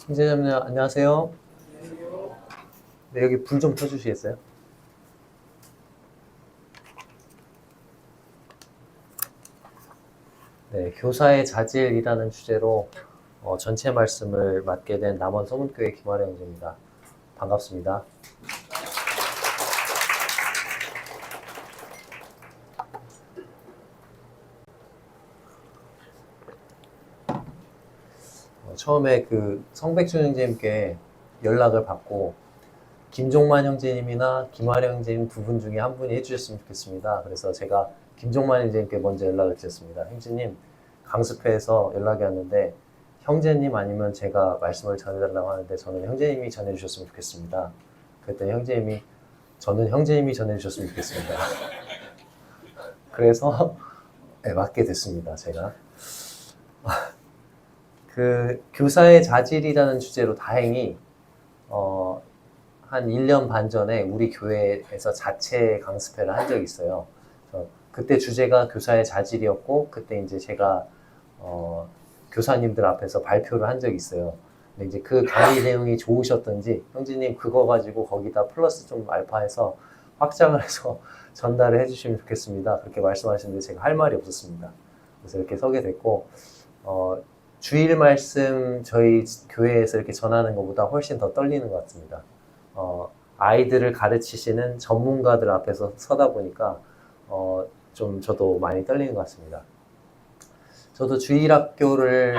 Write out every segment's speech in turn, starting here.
선생님 안녕하세요. 네, 여기 불 좀 켜주시겠어요? 네, 교사의 자질이라는 주제로 전체 말씀을 맡게 된 남원 서문교회 김아령 형제입니다. 반갑습니다. 처음에 그 성백준 형제님께 연락을 받고 김종만 형제님이나 김아령 형제님 두 분 중에 한 분이 해주셨으면 좋겠습니다. 그래서 제가 김종만 형제님께 먼저 연락을 드렸습니다. 형제님 강습회에서 연락이 왔는데 형제님 아니면 제가 말씀을 전해달라고 하는데 저는 형제님이 전해주셨으면 좋겠습니다. 그랬더니 형제님이 저는 형제님이 전해주셨으면 좋겠습니다. 그래서 네, 맡게 됐습니다. 제가 그 교사의 자질이라는 주제로 다행히 한 1년 반 전에 우리 교회에서 자체 강습회를 한 적이 있어요. 그때 주제가 교사의 자질이었고 그때 이제 제가 교사님들 앞에서 발표를 한 적이 있어요. 근데 이제 그 강의 내용이 좋으셨던지 형제님 그거 가지고 거기다 플러스 좀 알파해서 확장을 해서 전달을 해주시면 좋겠습니다. 그렇게 말씀하시는데 제가 할 말이 없었습니다. 그래서 이렇게 서게 됐고 주일 말씀 저희 교회에서 이렇게 전하는 것보다 훨씬 더 떨리는 것 같습니다. 아이들을 가르치시는 전문가들 앞에서 서다 보니까 좀 저도 많이 떨리는 것 같습니다. 저도 주일학교를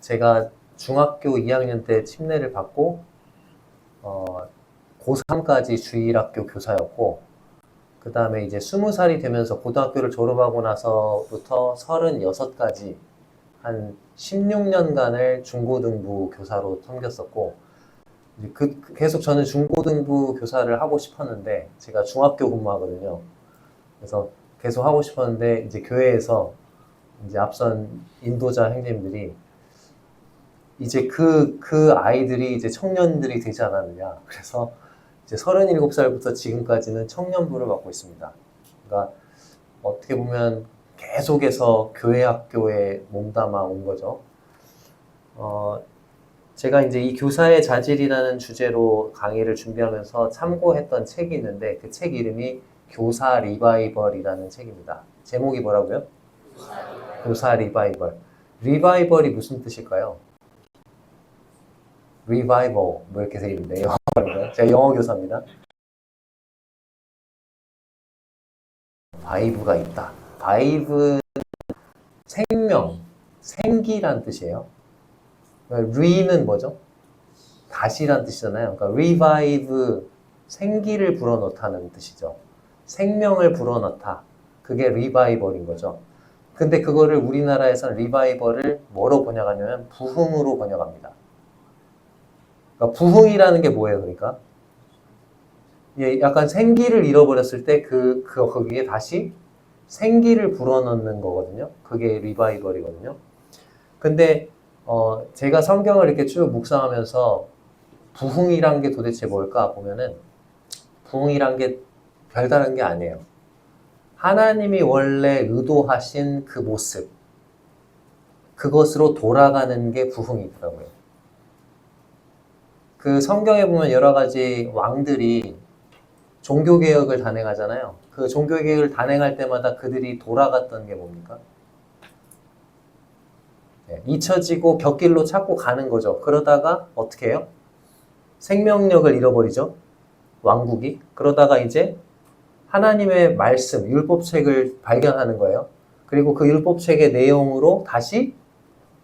제가 중학교 2학년 때 침례를 받고 고3까지 주일학교 교사였고 그 다음에 이제 20살이 되면서 고등학교를 졸업하고 나서부터 36까지 한 16년간을 중고등부 교사로 섬겼었고 계속 저는 중고등부 교사를 하고 싶었는데 제가 중학교 근무하거든요. 그래서 계속 하고 싶었는데 이제 교회에서 이제 앞선 인도자 형제님들이 이제 그 아이들이 이제 청년들이 되지 않았느냐. 그래서 이제 37살부터 지금까지는 청년부를 맡고 있습니다. 그러니까 어떻게 보면 계속해서 교회 학교에 몸담아 온 거죠. 제가 이제 이 교사의 자질이라는 주제로 강의를 준비하면서 참고했던 책이 있는데 그 책 이름이 교사 리바이벌이라는 책입니다. 제목이 뭐라고요? 교사 리바이벌. 리바이벌이 무슨 뜻일까요? 리바이벌 뭐 이렇게 돼 있는데 영어인가요? 제가 영어 교사입니다. 바이브가 있다. 바이브 생명, 생기란 뜻이에요. 리는 뭐죠? 다시란 뜻이잖아요. 그러니까 revive, 생기를 불어넣다는 뜻이죠. 생명을 불어넣다. 그게 리바이벌인 거죠. 근데 그거를 우리나라에서는 리바이벌을 뭐로 번역하냐면 부흥으로 번역합니다. 그러니까 부흥이라는 게 뭐예요, 그러니까? 약간 생기를 잃어버렸을 때 거기에 다시 생기를 불어넣는 거거든요. 그게 리바이벌이거든요. 근데 제가 성경을 이렇게 쭉 묵상하면서 부흥이란 게 도대체 뭘까 보면은 부흥이란 게 별다른 게 아니에요. 하나님이 원래 의도하신 그 모습, 그것으로 돌아가는 게 부흥이더라고요. 그 성경에 보면 여러 가지 왕들이 종교개혁을 단행하잖아요. 그 종교개혁을 단행할 때마다 그들이 돌아갔던 게 뭡니까? 잊혀지고 곁길로 찾고 가는 거죠. 그러다가 어떻게 해요? 생명력을 잃어버리죠. 왕국이. 그러다가 이제 하나님의 말씀, 율법책을 발견하는 거예요. 그리고 그 율법책의 내용으로 다시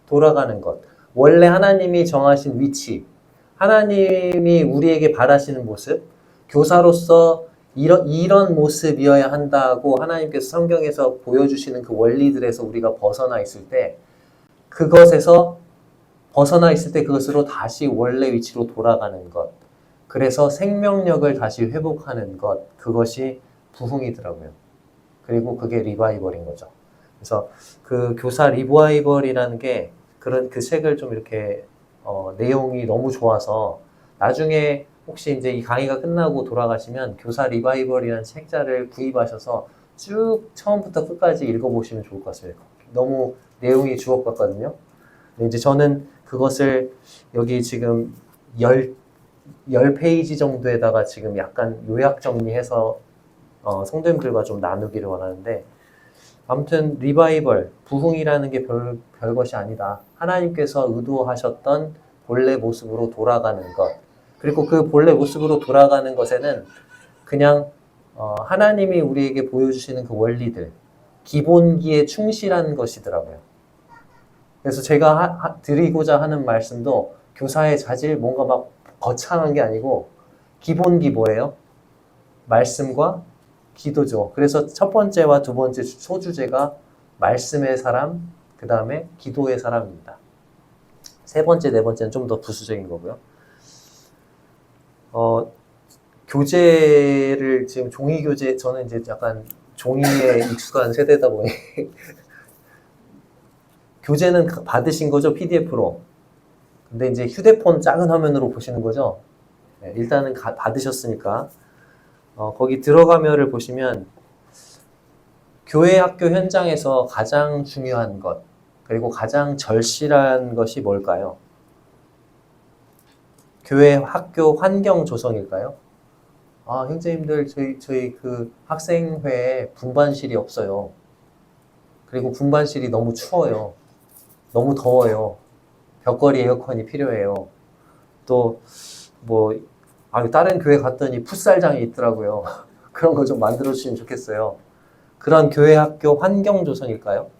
돌아가는 것. 원래 하나님이 정하신 위치, 하나님이 우리에게 바라시는 모습, 교사로서 이런 모습이어야 한다고 하나님께서 성경에서 보여주시는 그 원리들에서 우리가 벗어나 있을 때 그것에서 벗어나 있을 때 그것으로 다시 원래 위치로 돌아가는 것. 그래서 생명력을 다시 회복하는 것. 그것이 부흥이더라고요. 그리고 그게 리바이벌인 거죠. 그래서 그 교사 리바이벌이라는 게 그런 그 책을 좀 이렇게 내용이 너무 좋아서 나중에 혹시 이제 이 강의가 끝나고 돌아가시면 교사 리바이벌이라는 책자를 구입하셔서 쭉 처음부터 끝까지 읽어보시면 좋을 것 같습니다. 너무 내용이 주옥 같거든요. 근데 이제 저는 그것을 여기 지금 10페이지 정도에다가 지금 약간 요약 정리해서 성도님들과 좀 나누기를 원하는데, 아무튼 리바이벌, 부흥이라는 게 별것이 아니다. 하나님께서 의도하셨던 본래 모습으로 돌아가는 것, 그리고 그 본래 모습으로 돌아가는 것에는 그냥 하나님이 우리에게 보여주시는 그 원리들, 기본기에 충실한 것이더라고요. 그래서 제가 드리고자 하는 말씀도 교사의 자질, 뭔가 막 거창한 게 아니고 기본기 뭐예요? 말씀과 기도죠. 그래서 첫 번째와 두 번째 소주제가 말씀의 사람, 그 다음에 기도의 사람입니다. 세 번째, 네 번째는 좀 더 부수적인 거고요. 교재를 지금 종이 교재, 저는 이제 약간 종이에 익숙한 세대다 보니 교재는 받으신 거죠, PDF로. 근데 이제 휴대폰 작은 화면으로 보시는 거죠. 네, 일단은 받으셨으니까 거기 들어가면을 보시면 교회 학교 현장에서 가장 중요한 것, 그리고 가장 절실한 것이 뭘까요? 교회 학교 환경 조성일까요? 아, 형제님들, 저희 그 학생회에 분반실이 없어요. 그리고 분반실이 너무 추워요. 너무 더워요. 벽걸이 에어컨이 필요해요. 또, 다른 교회 갔더니 풋살장이 있더라고요. 그런 거 좀 만들어 주시면 좋겠어요. 그런 교회 학교 환경 조성일까요?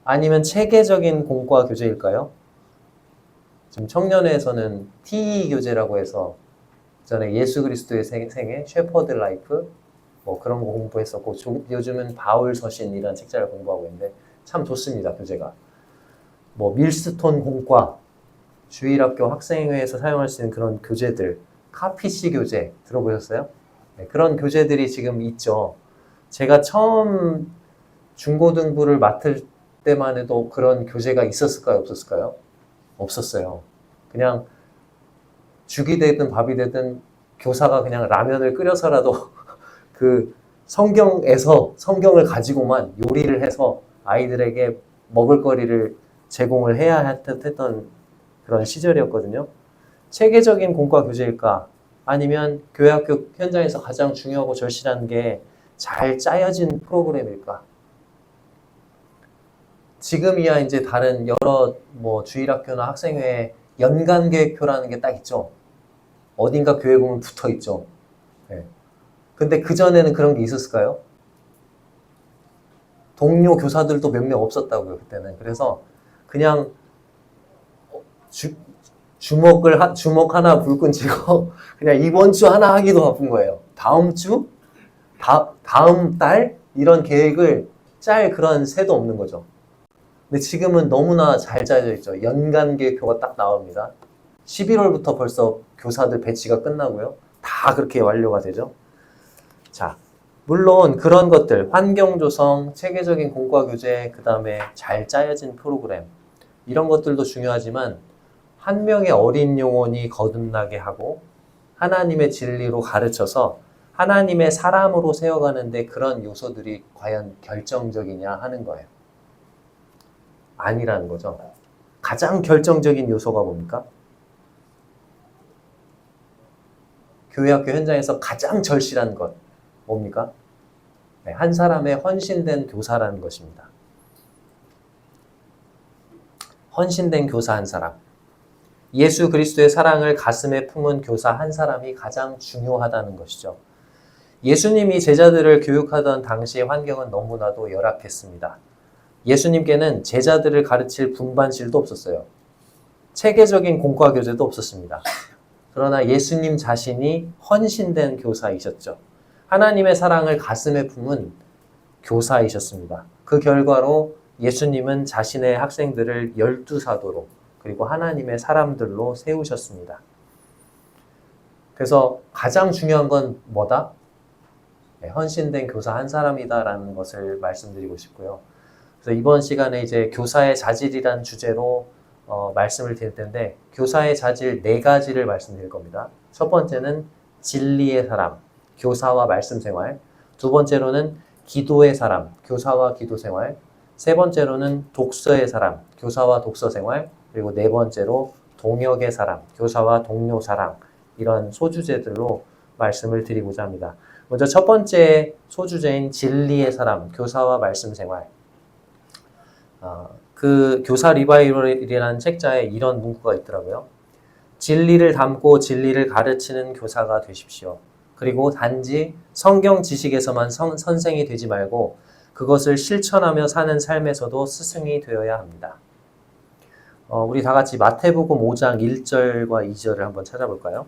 아니면 체계적인 공과 교재일까요? 지금 청년회에서는 TE 교재라고 해서 전에 예수 그리스도의 생애, 셰퍼드 라이프, 그런 거 공부했었고, 요즘은 바울 서신이라는 책자를 공부하고 있는데 참 좋습니다, 교재가. 밀스톤 공과, 주일학교 학생회에서 사용할 수 있는 그런 교재들, 카피시 교재 들어보셨어요? 네, 그런 교재들이 지금 있죠. 제가 처음 중고등부를 맡을 때만 해도 그런 교재가 있었을까요? 없었을까요? 없었어요. 그냥 죽이 되든 밥이 되든 교사가 그냥 라면을 끓여서라도 그 성경을 가지고만 요리를 해서 아이들에게 먹을거리를 제공을 해야 했던 그런 시절이었거든요. 체계적인 공과 교재일까? 아니면 교회 학교 현장에서 가장 중요하고 절실한 게 잘 짜여진 프로그램일까? 지금이야 이제 다른 여러 주일학교나 학생회 연간 계획표라는 게 딱 있죠. 어딘가 교회 보면 붙어 있죠. 네. 근데 그전에는 그런 게 있었을까요? 동료 교사들도 몇 명 없었다고요, 그때는. 그래서 그냥 주먹 하나 불끈 쥐고 그냥 이번 주 하나 하기도 바쁜 거예요. 다음 주? 다음 달? 이런 계획을 짤 그런 새도 없는 거죠. 근데 지금은 너무나 잘 짜져 있죠. 연간 계획표가 딱 나옵니다. 11월부터 벌써 교사들 배치가 끝나고요. 다 그렇게 완료가 되죠. 자, 물론 그런 것들, 환경 조성, 체계적인 공과 교재, 그 다음에 잘 짜여진 프로그램, 이런 것들도 중요하지만 한 명의 어린 영혼이 거듭나게 하고 하나님의 진리로 가르쳐서 하나님의 사람으로 세워가는데 그런 요소들이 과연 결정적이냐 하는 거예요. 아니라는 거죠. 가장 결정적인 요소가 뭡니까? 교회 학교 현장에서 가장 절실한 것 뭡니까? 네, 한 사람의 헌신된 교사라는 것입니다. 헌신된 교사 한 사람. 예수 그리스도의 사랑을 가슴에 품은 교사 한 사람이 가장 중요하다는 것이죠. 예수님이 제자들을 교육하던 당시의 환경은 너무나도 열악했습니다. 예수님께는 제자들을 가르칠 분반실도 없었어요. 체계적인 공과 교재도 없었습니다. 그러나 예수님 자신이 헌신된 교사이셨죠. 하나님의 사랑을 가슴에 품은 교사이셨습니다. 그 결과로 예수님은 자신의 학생들을 12사도로 그리고 하나님의 사람들로 세우셨습니다. 그래서 가장 중요한 건 뭐다? 네, 헌신된 교사 한 사람이다라는 것을 말씀드리고 싶고요. 그래서 이번 시간에 이제 교사의 자질이란 주제로 말씀을 드릴 텐데 교사의 자질 4가지를 말씀드릴 겁니다. 첫 번째는 진리의 사람, 교사와 말씀 생활. 두 번째로는 기도의 사람, 교사와 기도 생활. 세 번째로는 독서의 사람, 교사와 독서 생활. 그리고 네 번째로 동역의 사랑, 교사와 동료 사랑, 이런 소주제들로 말씀을 드리고자 합니다. 먼저 첫 번째 소주제인 진리의 사람, 교사와 말씀 생활. 그 교사 리바이럴이라는 책자에 이런 문구가 있더라고요. 진리를 담고 진리를 가르치는 교사가 되십시오. 그리고 단지 성경 지식에서만 선생이 되지 말고 그것을 실천하며 사는 삶에서도 스승이 되어야 합니다. 우리 다 같이 마태복음 5장 1절과 2절을 한번 찾아볼까요?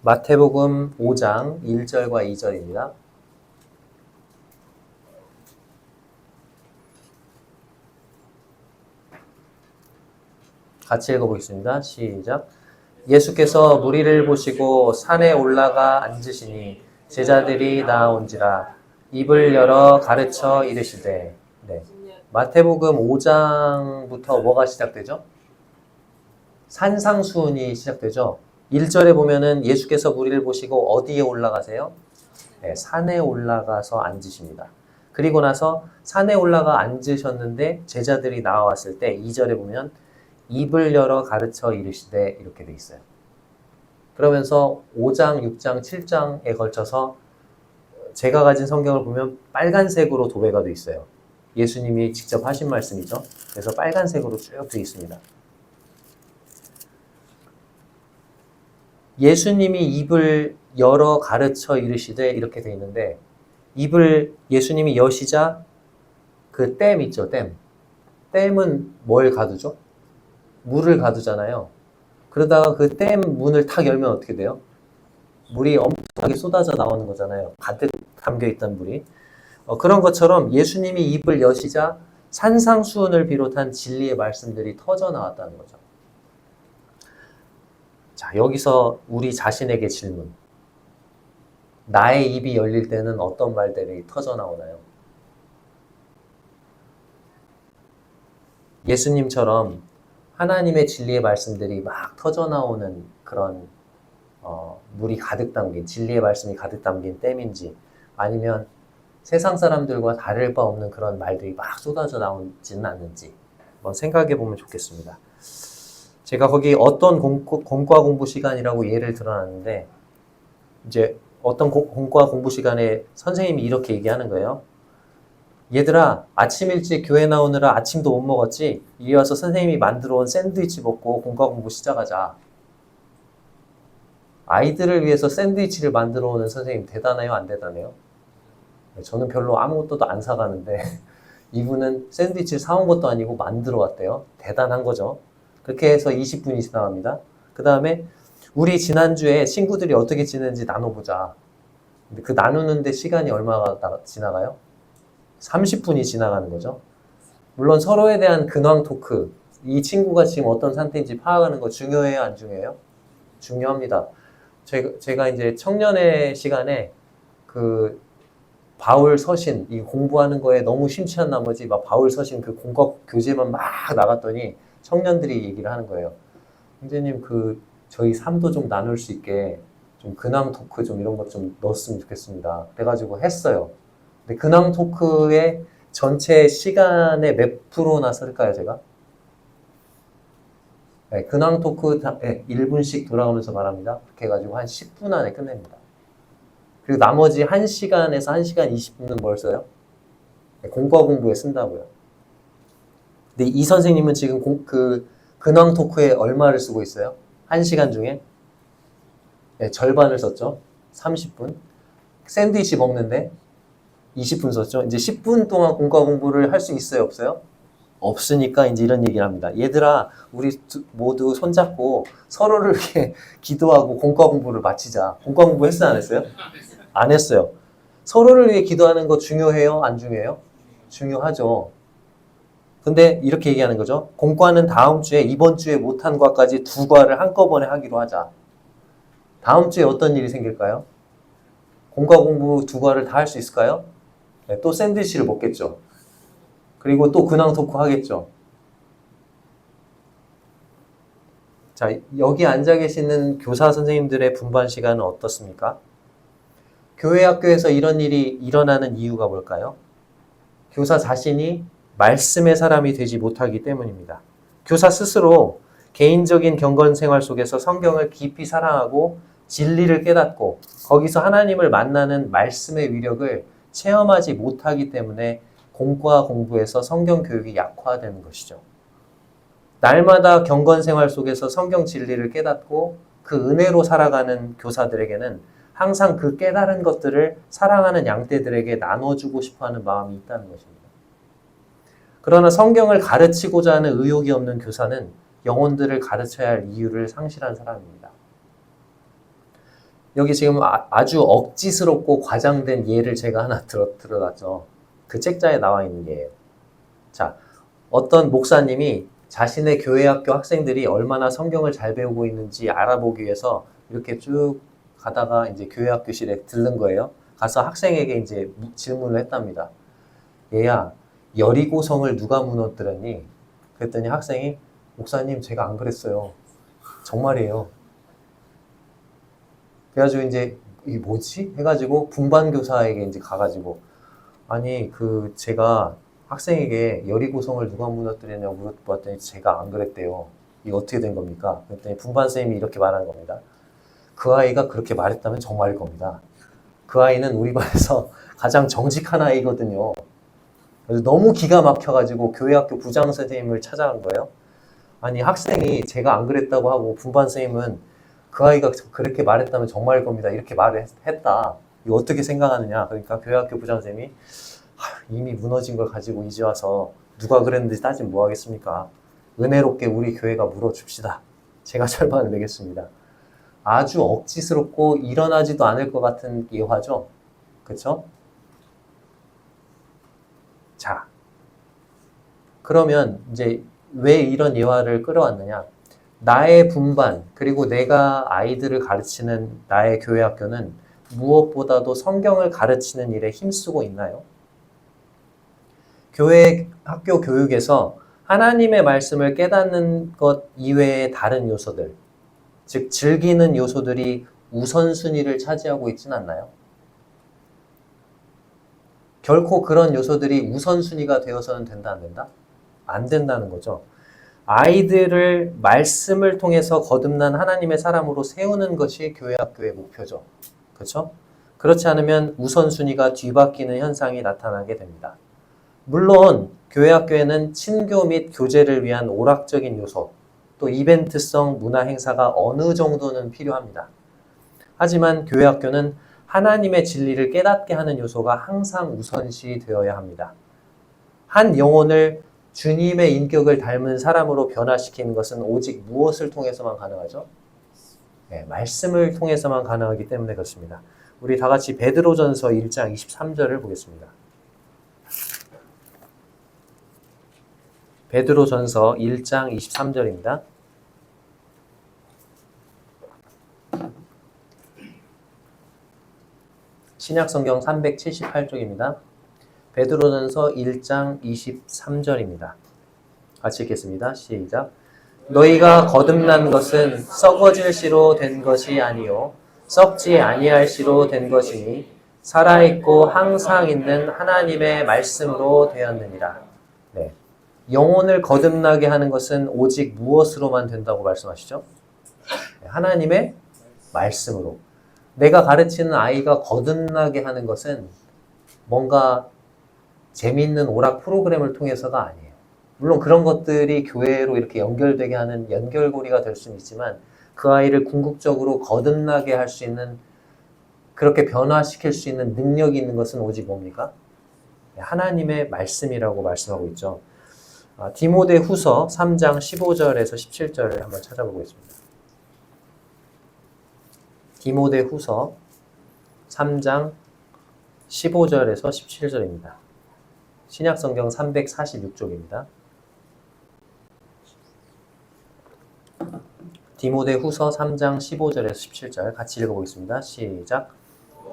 마태복음 5장 1절과 2절입니다. 같이 읽어보겠습니다. 시작. 예수께서 무리를 보시고 산에 올라가 앉으시니 제자들이 나온지라 입을 열어 가르쳐 이르시되. 네. 마태복음 5장부터 뭐가 시작되죠? 산상수훈이 시작되죠. 1절에 보면은 예수께서 무리를 보시고 어디에 올라가세요? 네, 산에 올라가서 앉으십니다. 그리고 나서 산에 올라가 앉으셨는데 제자들이 나왔을 때 2절에 보면 입을 열어 가르쳐 이르시되 이렇게 돼 있어요. 그러면서 5장, 6장, 7장에 걸쳐서 제가 가진 성경을 보면 빨간색으로 도배가 돼 있어요. 예수님이 직접 하신 말씀이죠. 그래서 빨간색으로 쭉 돼 있습니다. 예수님이 입을 열어 가르쳐 이르시되 이렇게 돼 있는데 입을 예수님이 여시자 그 댐 있죠, 댐. 댐은 뭘 가두죠? 물을 가두잖아요. 그러다가 그 댐 문을 탁 열면 어떻게 돼요? 물이 엄청나게 쏟아져 나오는 거잖아요. 가득 담겨있던 물이. 그런 것처럼 예수님이 입을 여시자 산상수훈을 비롯한 진리의 말씀들이 터져 나왔다는 거죠. 자, 여기서 우리 자신에게 질문. 나의 입이 열릴 때는 어떤 말들이 터져 나오나요? 예수님처럼 하나님의 진리의 말씀들이 막 터져 나오는 그런 물이 가득 담긴, 진리의 말씀이 가득 담긴 댐인지, 아니면 세상 사람들과 다를 바 없는 그런 말들이 막 쏟아져 나오지는 않는지 한번 생각해 보면 좋겠습니다. 제가 거기 어떤 공과 공부 시간이라고 예를 들어놨는데, 이제 어떤 공과 공부 시간에 선생님이 이렇게 얘기하는 거예요. 얘들아, 아침 일찍 교회 나오느라 아침도 못 먹었지? 이리 와서 선생님이 만들어 온 샌드위치 먹고 공과 공부 시작하자. 아이들을 위해서 샌드위치를 만들어 오는 선생님 대단해요? 안 대단해요? 저는 별로 아무것도 안 사가는데 이분은 샌드위치를 사온 것도 아니고 만들어 왔대요. 대단한 거죠. 그렇게 해서 20분이 지나갑니다. 그 다음에 우리 지난주에 친구들이 어떻게 지냈는지 나눠보자. 근데 그 나누는데 시간이 얼마가 지나가요? 30분이 지나가는 거죠. 물론 서로에 대한 근황 토크, 이 친구가 지금 어떤 상태인지 파악하는 거 중요해요? 안 중요해요? 중요합니다. 제가 이제 청년의 시간에 그 바울 서신, 이 공부하는 거에 너무 심취한 나머지 막 바울 서신 그 공과 교재만 막 나갔더니 청년들이 얘기를 하는 거예요. 형제님, 저희 삶도 좀 나눌 수 있게 좀 근황 토크 좀 이런 것 좀 넣었으면 좋겠습니다. 그래가지고 했어요. 근데 근황 토크의 전체 시간에 몇 프로나 쓸까요, 제가? 네, 근황 토크 1분씩 돌아가면서 말합니다. 그렇게 해가지고 한 10분 안에 끝냅니다. 그리고 나머지 1시간에서 1시간 20분은 뭘 써요? 네, 공과 공부에 쓴다고요. 근데 이 선생님은 지금 근황 토크에 얼마를 쓰고 있어요? 1시간 중에? 네, 절반을 썼죠. 30분. 샌드위치 먹는데 20분 썼죠. 이제 10분 동안 공과 공부를 할 수 있어요, 없어요? 없으니까 이제 이런 얘기를 합니다. 얘들아, 우리 모두 손잡고 서로를 위해 기도하고 공과 공부를 마치자. 공과 공부 했어요, 안 했어요? 안 했어요. 서로를 위해 기도하는 거 중요해요, 안 중요해요? 중요하죠. 근데 이렇게 얘기하는 거죠. 공과는 다음 주에, 이번 주에 못한 과까지 2과를 한꺼번에 하기로 하자. 다음 주에 어떤 일이 생길까요? 공과 공부 2과를 다 할 수 있을까요? 네, 또 샌드위치를 먹겠죠. 그리고 또 근황 토크 하겠죠. 자, 여기 앉아 계시는 교사 선생님들의 분반 시간은 어떻습니까? 교회 학교에서 이런 일이 일어나는 이유가 뭘까요? 교사 자신이 말씀의 사람이 되지 못하기 때문입니다. 교사 스스로 개인적인 경건 생활 속에서 성경을 깊이 사랑하고 진리를 깨닫고 거기서 하나님을 만나는 말씀의 위력을 체험하지 못하기 때문에 공과 공부에서 성경 교육이 약화되는 것이죠. 날마다 경건 생활 속에서 성경 진리를 깨닫고 그 은혜로 살아가는 교사들에게는 항상 그 깨달은 것들을 사랑하는 양떼들에게 나눠주고 싶어하는 마음이 있다는 것입니다. 그러나 성경을 가르치고자 하는 의욕이 없는 교사는 영혼들을 가르쳐야 할 이유를 상실한 사람입니다. 여기 지금 아주 억지스럽고 과장된 예를 제가 하나 들어놨죠. 그 책자에 나와 있는 예예요. 자, 어떤 목사님이 자신의 교회 학교 학생들이 얼마나 성경을 잘 배우고 있는지 알아보기 위해서 이렇게 쭉 가다가 이제 교회 학교실에 들른 거예요. 가서 학생에게 이제 질문을 했답니다. 얘야, 여리고성을 누가 무너뜨렸니? 그랬더니 학생이 목사님 제가 안 그랬어요. 정말이에요. 그래가지고 이제 이게 뭐지? 해가지고 분반교사에게 이제 가가지고 아니 제가 학생에게 여리고성을 누가 무너뜨렸냐고 물어봤더니 제가 안 그랬대요. 이거 어떻게 된 겁니까? 그랬더니 분반선생님이 이렇게 말하는 겁니다. 그 아이가 그렇게 말했다면 정말일 겁니다. 그 아이는 우리 반에서 가장 정직한 아이거든요. 그래서 너무 기가 막혀가지고 교회학교 부장선생님을 찾아간 거예요. 아니 학생이 제가 안 그랬다고 하고 분반선생님은 그 아이가 그렇게 말했다면 정말일 겁니다. 이렇게 말을 했다. 이거 어떻게 생각하느냐. 그러니까 교회학교 부장선생님이 이미 무너진 걸 가지고 이제 와서 누가 그랬는지 따지면 뭐 하겠습니까? 은혜롭게 우리 교회가 물어줍시다. 제가 절반을 내겠습니다. 아주 억지스럽고 일어나지도 않을 것 같은 예화죠. 그렇죠? 자, 그러면 이제 왜 이런 예화를 끌어왔느냐? 나의 분반 그리고 내가 아이들을 가르치는 나의 교회 학교는 무엇보다도 성경을 가르치는 일에 힘쓰고 있나요? 교회 학교 교육에서 하나님의 말씀을 깨닫는 것 이외의 다른 요소들, 즉 즐기는 요소들이 우선순위를 차지하고 있지는 않나요? 결코 그런 요소들이 우선순위가 되어서는 된다, 안 된다? 안 된다는 거죠. 아이들을 말씀을 통해서 거듭난 하나님의 사람으로 세우는 것이 교회 학교의 목표죠. 그렇죠? 그렇지 않으면 우선순위가 뒤바뀌는 현상이 나타나게 됩니다. 물론 교회 학교에는 친교 및 교제를 위한 오락적인 요소, 또 이벤트성 문화 행사가 어느 정도는 필요합니다. 하지만 교회 학교는 하나님의 진리를 깨닫게 하는 요소가 항상 우선시 되어야 합니다. 한 영혼을 주님의 인격을 닮은 사람으로 변화시키는 것은 오직 무엇을 통해서만 가능하죠? 네, 말씀을 통해서만 가능하기 때문에 그렇습니다. 우리 다 같이 베드로전서 1장 23절을 보겠습니다. 베드로전서 1장 23절입니다. 신약성경 378쪽입니다. 베드로전서 1장 23절입니다. 같이 읽겠습니다. 시작. 너희가 거듭난 것은 썩어질 씨로 된 것이 아니요 썩지 아니할 씨로 된 것이니 살아있고 항상 있는 하나님의 말씀으로 되었느니라. 네. 영혼을 거듭나게 하는 것은 오직 무엇으로만 된다고 말씀하시죠? 하나님의 말씀으로. 내가 가르치는 아이가 거듭나게 하는 것은 뭔가 재미있는 오락 프로그램을 통해서가 아니에요. 물론 그런 것들이 교회로 이렇게 연결되게 하는 연결고리가 될 수는 있지만 그 아이를 궁극적으로 거듭나게 할 수 있는, 그렇게 변화시킬 수 있는 능력이 있는 것은 오직 뭡니까? 하나님의 말씀이라고 말씀하고 있죠. 디모데 후서 3장 15절에서 17절을 한번 찾아보겠습니다. 디모데 후서 3장 15절에서 17절입니다. 신약성경 346쪽입니다. 디모데 후서 3장 15절에서 17절 같이 읽어보겠습니다. 시작.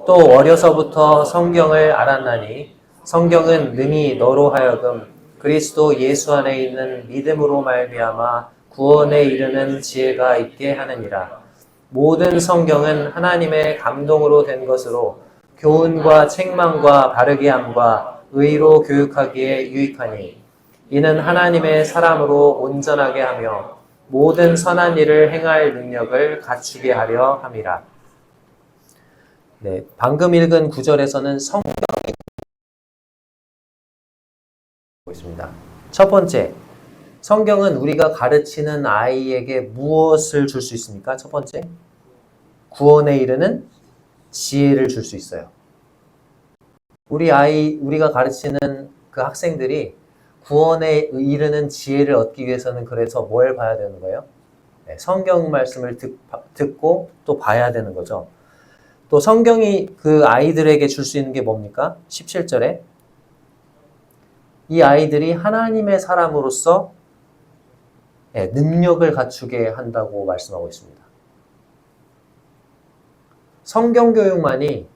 또 어려서부터 성경을 알았나니 성경은 능히 너로 하여금 그리스도 예수 안에 있는 믿음으로 말미암아 구원에 이르는 지혜가 있게 하느니라. 모든 성경은 하나님의 감동으로 된 것으로 교훈과 책망과 바르게 함과 의로 교육하기에 유익하니 이는 하나님의 사람으로 온전하게 하며 모든 선한 일을 행할 능력을 갖추게 하려 함이라. 네, 방금 읽은 구절에서는 성경이 있습니다. 첫 번째, 성경은 우리가 가르치는 아이에게 무엇을 줄 수 있습니까? 첫 번째, 구원에 이르는 지혜를 줄 수 있어요. 우리가 가르치는 그 학생들이 구원에 이르는 지혜를 얻기 위해서는 그래서 뭘 봐야 되는 거예요? 네, 성경 말씀을 듣고 또 봐야 되는 거죠. 또 성경이 그 아이들에게 줄 수 있는 게 뭡니까? 17절에 이 아이들이 하나님의 사람으로서 능력을 갖추게 한다고 말씀하고 있습니다. 성경 교육만이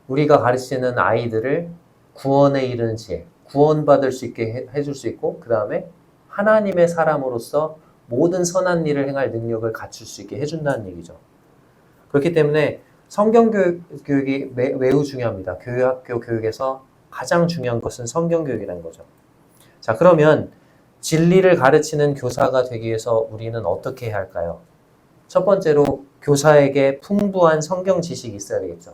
우리가 가르치는 아이들을 구원에 이르는 지혜, 구원받을 수 있게 해줄 수 있고 그 다음에 하나님의 사람으로서 모든 선한 일을 행할 능력을 갖출 수 있게 해준다는 얘기죠. 그렇기 때문에 성경 교육이 매우 중요합니다. 교육학교 교육에서 가장 중요한 것은 성경 교육이라는 거죠. 자, 그러면 진리를 가르치는 교사가 되기 위해서 우리는 어떻게 해야 할까요? 첫 번째로 교사에게 풍부한 성경 지식이 있어야 되겠죠.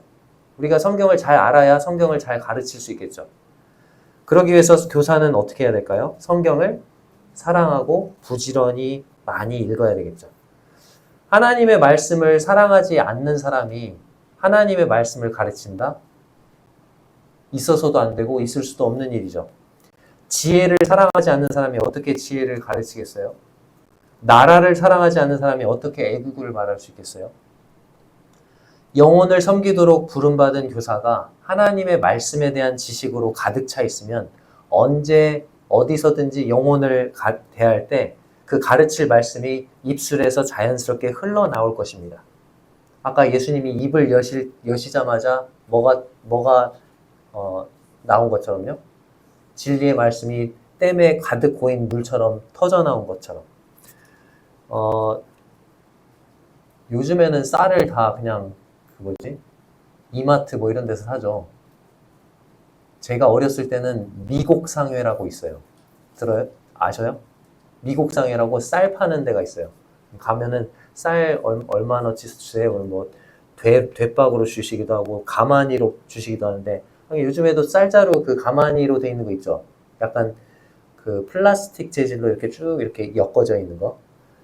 우리가 성경을 잘 알아야 성경을 잘 가르칠 수 있겠죠. 그러기 위해서 교사는 어떻게 해야 될까요? 성경을 사랑하고 부지런히 많이 읽어야 되겠죠. 하나님의 말씀을 사랑하지 않는 사람이 하나님의 말씀을 가르친다? 있어서도 안 되고 있을 수도 없는 일이죠. 지혜를 사랑하지 않는 사람이 어떻게 지혜를 가르치겠어요? 나라를 사랑하지 않는 사람이 어떻게 애국을 말할 수 있겠어요? 영혼을 섬기도록 부름받은 교사가 하나님의 말씀에 대한 지식으로 가득 차 있으면 언제 어디서든지 영혼을 대할 때 그 가르칠 말씀이 입술에서 자연스럽게 흘러나올 것입니다. 아까 예수님이 입을 여시자마자 뭐가 나온 것처럼요. 진리의 말씀이 댐에 가득 고인 물처럼 터져나온 것처럼 요즘에는 쌀을 다 그냥 이마트 뭐 이런 데서 사죠. 제가 어렸을 때는 미곡상회라고 있어요. 들어요? 아셔요? 미곡상회라고 쌀 파는 데가 있어요. 가면은 쌀 얼마나치 주세요? 뭐 대박으로 주시기도 하고 가마니로 주시기도 하는데 요즘에도 쌀자루 그 가마니로 돼 있는 거 있죠. 약간 그 플라스틱 재질로 이렇게 쭉 이렇게 엮어져 있는 거.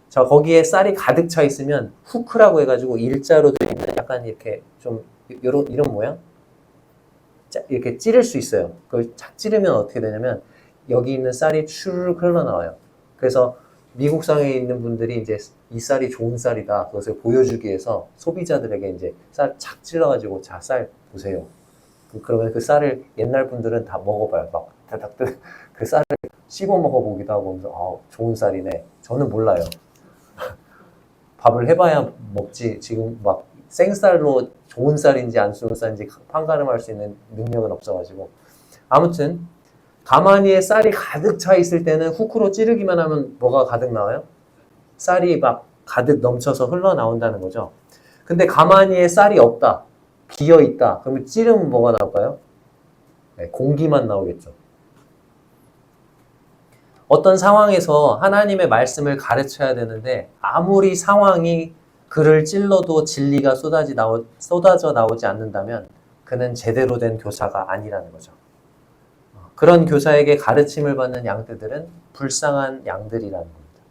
자, 거기에 쌀이 가득 차 있으면 후크라고 해가지고 일자로 돼 있는 약간 이렇게 좀 이런 모양? 이렇게 찌를 수 있어요. 그걸 착 찌르면 어떻게 되냐면 여기 있는 쌀이 추르륵 흘러나와요. 그래서 미국 상에 있는 분들이 이제 이 쌀이 좋은 쌀이다. 그것을 보여주기 위해서 소비자들에게 이제 쌀 착 찔러가지고 자, 쌀 보세요. 그러면 그 쌀을 옛날 분들은 다 먹어봐요. 막 그 쌀을 씹어 먹어보기도 하고 좋은 쌀이네. 저는 몰라요. 밥을 해봐야 먹지. 지금 막 생쌀로 좋은 쌀인지 안 좋은 쌀인지 판가름할 수 있는 능력은 없어가지고 아무튼 가마니에 쌀이 가득 차 있을 때는 후크로 찌르기만 하면 뭐가 가득 나와요? 쌀이 막 가득 넘쳐서 흘러나온다는 거죠. 근데 가마니에 쌀이 없다. 비어있다. 그러면 찌르면 뭐가 나올까요? 네, 공기만 나오겠죠. 어떤 상황에서 하나님의 말씀을 가르쳐야 되는데 아무리 상황이 그를 찔러도 진리가 쏟아져 나오지 않는다면 그는 제대로 된 교사가 아니라는 거죠. 그런 교사에게 가르침을 받는 양떼들은 불쌍한 양들이라는 겁니다.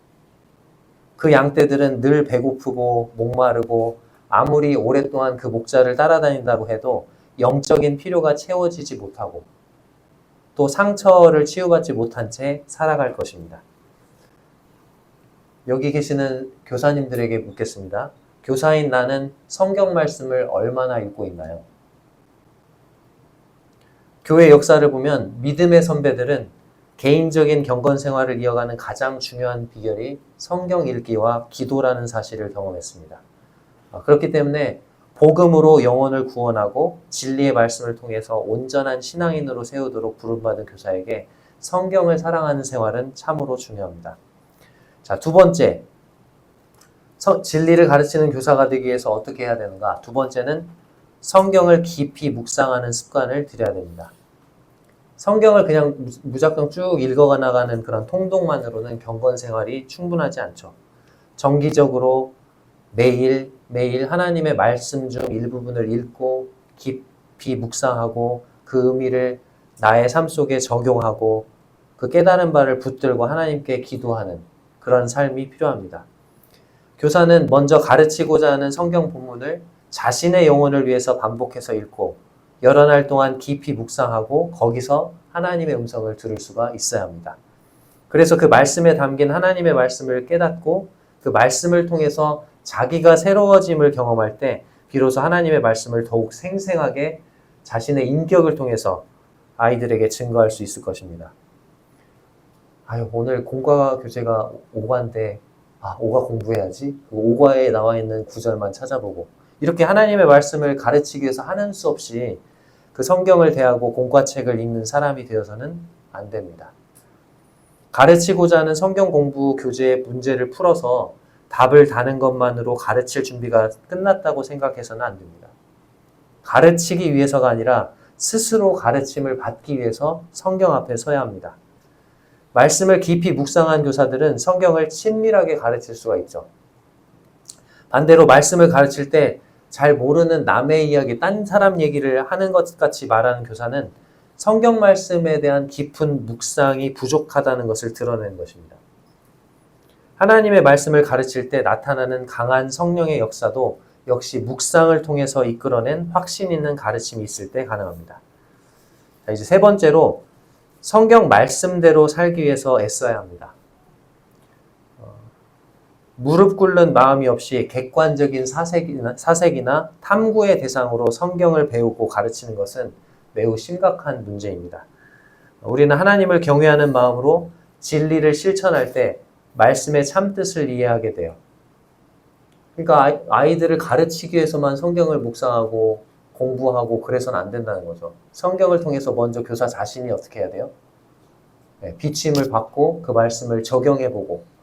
그 양떼들은 늘 배고프고 목마르고 아무리 오랫동안 그 목자를 따라다닌다고 해도 영적인 필요가 채워지지 못하고 또 상처를 치유받지 못한 채 살아갈 것입니다. 여기 계시는 교사님들에게 묻겠습니다. 교사인 나는 성경 말씀을 얼마나 읽고 있나요? 교회 역사를 보면 믿음의 선배들은 개인적인 경건 생활을 이어가는 가장 중요한 비결이 성경 읽기와 기도라는 사실을 경험했습니다. 그렇기 때문에 복음으로 영혼을 구원하고 진리의 말씀을 통해서 온전한 신앙인으로 세우도록 부름받은 교사에게 성경을 사랑하는 생활은 참으로 중요합니다. 자, 두 번째, 진리를 가르치는 교사가 되기 위해서 어떻게 해야 되는가? 두 번째는 성경을 깊이 묵상하는 습관을 들여야 됩니다. 성경을 그냥 무작정 쭉 읽어 나가는 그런 통독만으로는 경건 생활이 충분하지 않죠. 정기적으로 매일 하나님의 말씀 중 일부분을 읽고 깊이 묵상하고 그 의미를 나의 삶 속에 적용하고 그 깨달은 바를 붙들고 하나님께 기도하는 그런 삶이 필요합니다. 교사는 먼저 가르치고자 하는 성경 본문을 자신의 영혼을 위해서 반복해서 읽고 여러 날 동안 깊이 묵상하고 거기서 하나님의 음성을 들을 수가 있어야 합니다. 그래서 그 말씀에 담긴 하나님의 말씀을 깨닫고 그 말씀을 통해서 자기가 새로워짐을 경험할 때 비로소 하나님의 말씀을 더욱 생생하게 자신의 인격을 통해서 아이들에게 증거할 수 있을 것입니다. 오늘 공과 교재가 5과인데 5과 공부해야지. 5과에 나와 있는 구절만 찾아보고 이렇게 하나님의 말씀을 가르치기 위해서 하는 수 없이 그 성경을 대하고 공과책을 읽는 사람이 되어서는 안 됩니다. 가르치고자 하는 성경 공부 교재의 문제를 풀어서 답을 다는 것만으로 가르칠 준비가 끝났다고 생각해서는 안 됩니다. 가르치기 위해서가 아니라 스스로 가르침을 받기 위해서 성경 앞에 서야 합니다. 말씀을 깊이 묵상한 교사들은 성경을 친밀하게 가르칠 수가 있죠. 반대로 말씀을 가르칠 때 잘 모르는 남의 이야기, 딴 사람 얘기를 하는 것 같이 말하는 교사는 성경 말씀에 대한 깊은 묵상이 부족하다는 것을 드러내는 것입니다. 하나님의 말씀을 가르칠 때 나타나는 강한 성령의 역사도 역시 묵상을 통해서 이끌어낸 확신 있는 가르침이 있을 때 가능합니다. 자, 이제 세 번째로 성경 말씀대로 살기 위해서 애써야 합니다. 무릎 꿇는 마음이 없이 객관적인 사색이나 탐구의 대상으로 성경을 배우고 가르치는 것은 매우 심각한 문제입니다. 우리는 하나님을 경외하는 마음으로 진리를 실천할 때 말씀의 참뜻을 이해하게 돼요. 그러니까 아이들을 가르치기 위해서만 성경을 묵상하고 공부하고 그래서는 안 된다는 거죠. 성경을 통해서 먼저 교사 자신이 어떻게 해야 돼요? 비침을 받고 그 말씀을 적용해보고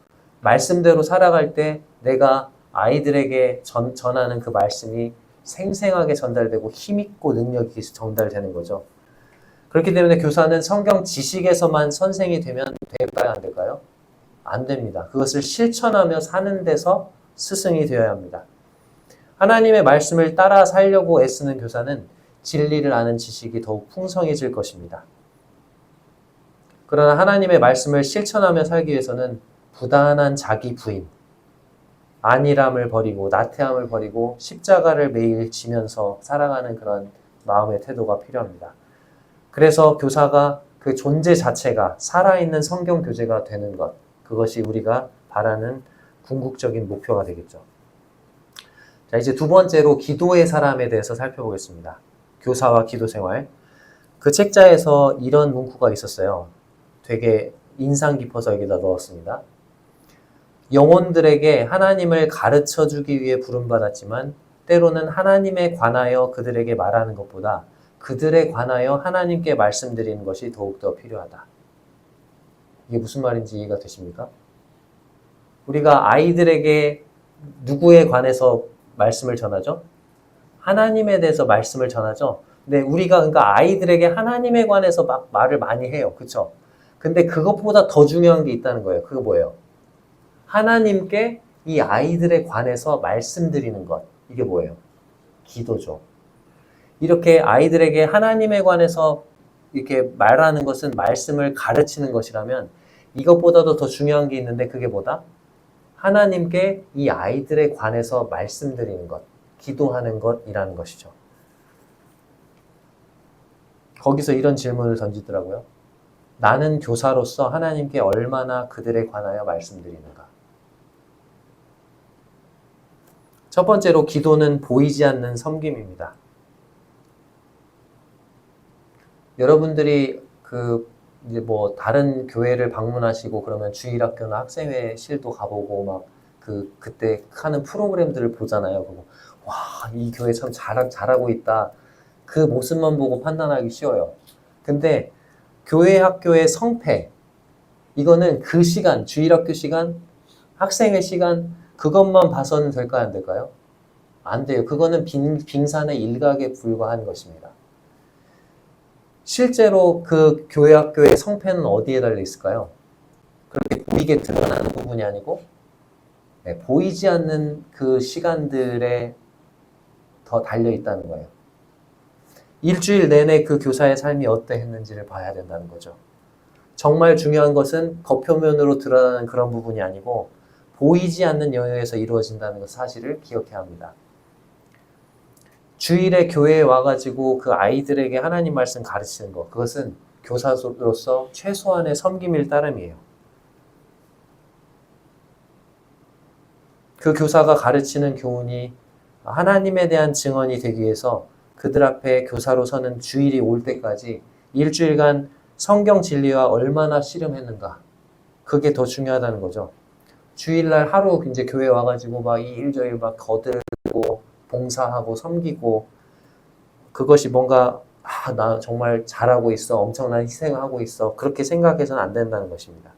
말씀대로 살아갈 때 내가 아이들에게 전하는 그 말씀이 생생하게 전달되고 힘있고 능력이 전달되는 거죠. 그렇기 때문에 교사는 성경 지식에서만 선생이 되면 될까요? 안 될까요? 안 됩니다. 그것을 실천하며 사는 데서 스승이 되어야 합니다. 하나님의 말씀을 따라 살려고 애쓰는 교사는 진리를 아는 지식이 더욱 풍성해질 것입니다. 그러나 하나님의 말씀을 실천하며 살기 위해서는 부단한 자기 부인, 안일함을 버리고 나태함을 버리고 십자가를 매일 지면서 살아가는 그런 마음의 태도가 필요합니다. 그래서 교사가 그 존재 자체가 살아있는 성경 교재가 되는 것, 그것이 우리가 바라는 궁극적인 목표가 되겠죠. 자, 이제 두 번째로 기도의 사람에 대해서 살펴보겠습니다. 교사와 기도 생활. 그 책자에서 이런 문구가 있었어요. 되게 인상 깊어서 여기다 넣었습니다. 영혼들에게 하나님을 가르쳐주기 위해 부름받았지만 때로는 하나님에 관하여 그들에게 말하는 것보다 그들에 관하여 하나님께 말씀드리는 것이 더욱더 필요하다. 이게 무슨 말인지 이해가 되십니까? 우리가 아이들에게 누구에 관해서 말씀을 전하죠? 하나님에 대해서 말씀을 전하죠? 근데 우리가 그러니까 아이들에게 하나님에 관해서 막 말을 많이 해요. 그쵸? 근데 그것보다 더 중요한 게 있다는 거예요. 그거 뭐예요? 하나님께 이 아이들에 관해서 말씀드리는 것. 이게 뭐예요? 기도죠. 이렇게 아이들에게 하나님에 관해서 이렇게 말하는 것은 말씀을 가르치는 것이라면 이것보다도 더 중요한 게 있는데 그게 뭐다? 하나님께 이 아이들에 관해서 말씀드리는 것, 기도하는 것이라는 것이죠. 거기서 이런 질문을 던지더라고요. 나는 교사로서 하나님께 얼마나 그들에 관하여 말씀드리는가? 첫 번째로 기도는 보이지 않는 섬김입니다. 여러분들이 이제 다른 교회를 방문하시고 그러면 주일학교나 학생회실도 가보고 막 그때 하는 프로그램들을 보잖아요. 와, 이 교회 참 잘하고 있다. 그 모습만 보고 판단하기 쉬워요. 근데 교회 학교의 성패, 이거는 그 시간, 주일학교 시간, 학생회 시간, 그것만 봐서는 될까요? 안 될까요? 안 돼요. 그거는 빙산의 일각에 불과한 것입니다. 실제로 그 교회 학교의 성패는 어디에 달려 있을까요? 그렇게 보이게 드러나는 부분이 아니고 보이지 않는 그 시간들에 더 달려 있다는 거예요. 일주일 내내 그 교사의 삶이 어떠했는지를 봐야 된다는 거죠. 정말 중요한 것은 겉표면으로 드러나는 그런 부분이 아니고 보이지 않는 영역에서 이루어진다는 것 사실을 기억해야 합니다. 주일에 교회에 와가지고 그 아이들에게 하나님 말씀 가르치는 것, 그것은 교사로서 최소한의 섬김일 따름이에요. 그 교사가 가르치는 교훈이 하나님에 대한 증언이 되기 위해서 그들 앞에 교사로 서는 주일이 올 때까지 일주일간 성경 진리와 얼마나 씨름했는가. 그게 더 중요하다는 거죠. 주일날 하루 이제 교회 와가지고 막 이 일 저 일 막 거들고 봉사하고 섬기고 그것이 뭔가 나 정말 잘하고 있어. 엄청난 희생을 하고 있어. 그렇게 생각해서는 안 된다는 것입니다.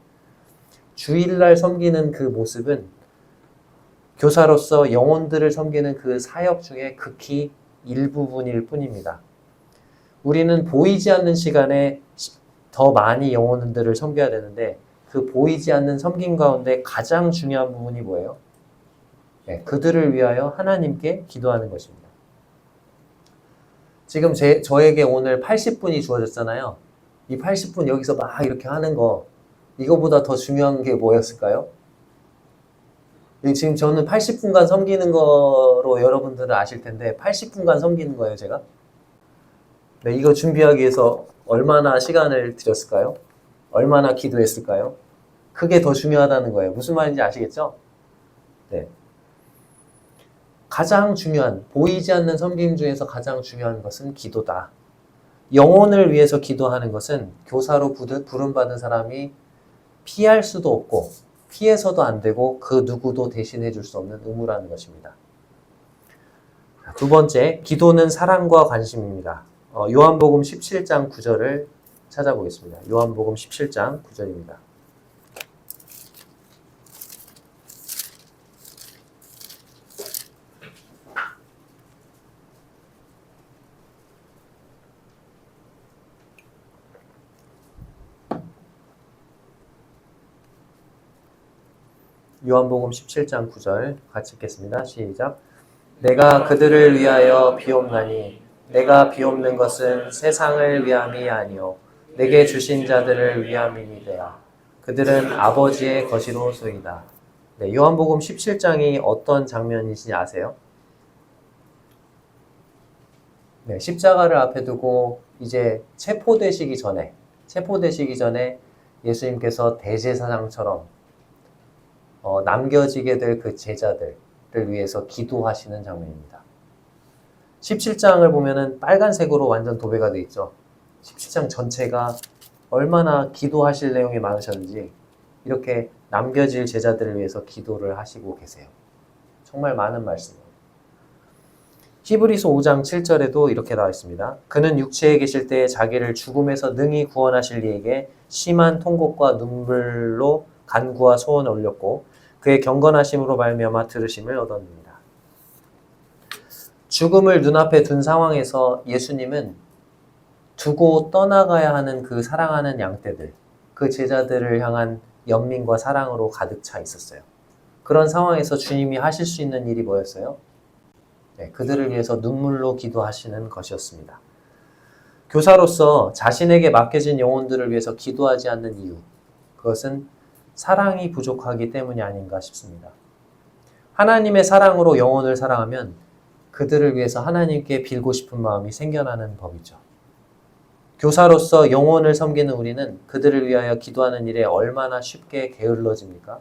주일날 섬기는 그 모습은 교사로서 영혼들을 섬기는 그 사역 중에 극히 일부분일 뿐입니다. 우리는 보이지 않는 시간에 더 많이 영혼들을 섬겨야 되는데 그 보이지 않는 섬김 가운데 가장 중요한 부분이 뭐예요? 그들을 위하여 하나님께 기도하는 것입니다. 지금 저에게 오늘 80분이 주어졌잖아요. 이 80분 여기서 막 이렇게 하는 거 이거보다 더 중요한 게 뭐였을까요? 지금 저는 80분간 섬기는 거로 여러분들은 아실 텐데 80분간 섬기는 거예요, 제가. 네, 이거 준비하기 위해서 얼마나 시간을 들였을까요? 얼마나 기도했을까요? 그게 더 중요하다는 거예요. 무슨 말인지 아시겠죠? 네. 가장 중요한, 보이지 않는 섬김 중에서 가장 중요한 것은 기도다. 영혼을 위해서 기도하는 것은 교사로 부름받은 사람이 피할 수도 없고 피해서도 안 되고 그 누구도 대신해 줄 수 없는 의무라는 것입니다. 두 번째, 기도는 사랑과 관심입니다. 요한복음 17장 9절을 찾아보겠습니다. 요한복음 17장 9절입니다. 요한복음 17장 9절 같이 읽겠습니다. 시작. 내가 그들을 위하여 비옵나니 내가 비옵는 것은 세상을 위함이 아니요 내게 주신 자들을 위함이니라. 그들은 아버지의 것이로소이다. 네, 요한복음 17장이 어떤 장면이신지 아세요? 네, 십자가를 앞에 두고 이제 체포되시기 전에 예수님께서 대제사장처럼 남겨지게 될 그 제자들을 위해서 기도하시는 장면입니다. 17장을 보면은 빨간색으로 완전 도배가 되어 있죠. 17장 전체가 얼마나 기도하실 내용이 많으셨는지 이렇게 남겨질 제자들을 위해서 기도를 하시고 계세요. 정말 많은 말씀이에요. 히브리서 5장 7절에도 이렇게 나와 있습니다. 그는 육체에 계실 때 자기를 죽음에서 능히 구원하실 이에게 심한 통곡과 눈물로 간구와 소원을 올렸고 그의 경건하심으로 말미암아 들으심을 얻었습니다. 죽음을 눈앞에 둔 상황에서 예수님은 두고 떠나가야 하는 그 사랑하는 양떼들, 그 제자들을 향한 연민과 사랑으로 가득 차 있었어요. 그런 상황에서 주님이 하실 수 있는 일이 뭐였어요? 네, 그들을 위해서 눈물로 기도하시는 것이었습니다. 교사로서 자신에게 맡겨진 영혼들을 위해서 기도하지 않는 이유, 그것은 사랑이 부족하기 때문이 아닌가 싶습니다. 하나님의 사랑으로 영혼을 사랑하면 그들을 위해서 하나님께 빌고 싶은 마음이 생겨나는 법이죠. 교사로서 영혼을 섬기는 우리는 그들을 위하여 기도하는 일에 얼마나 쉽게 게을러집니까?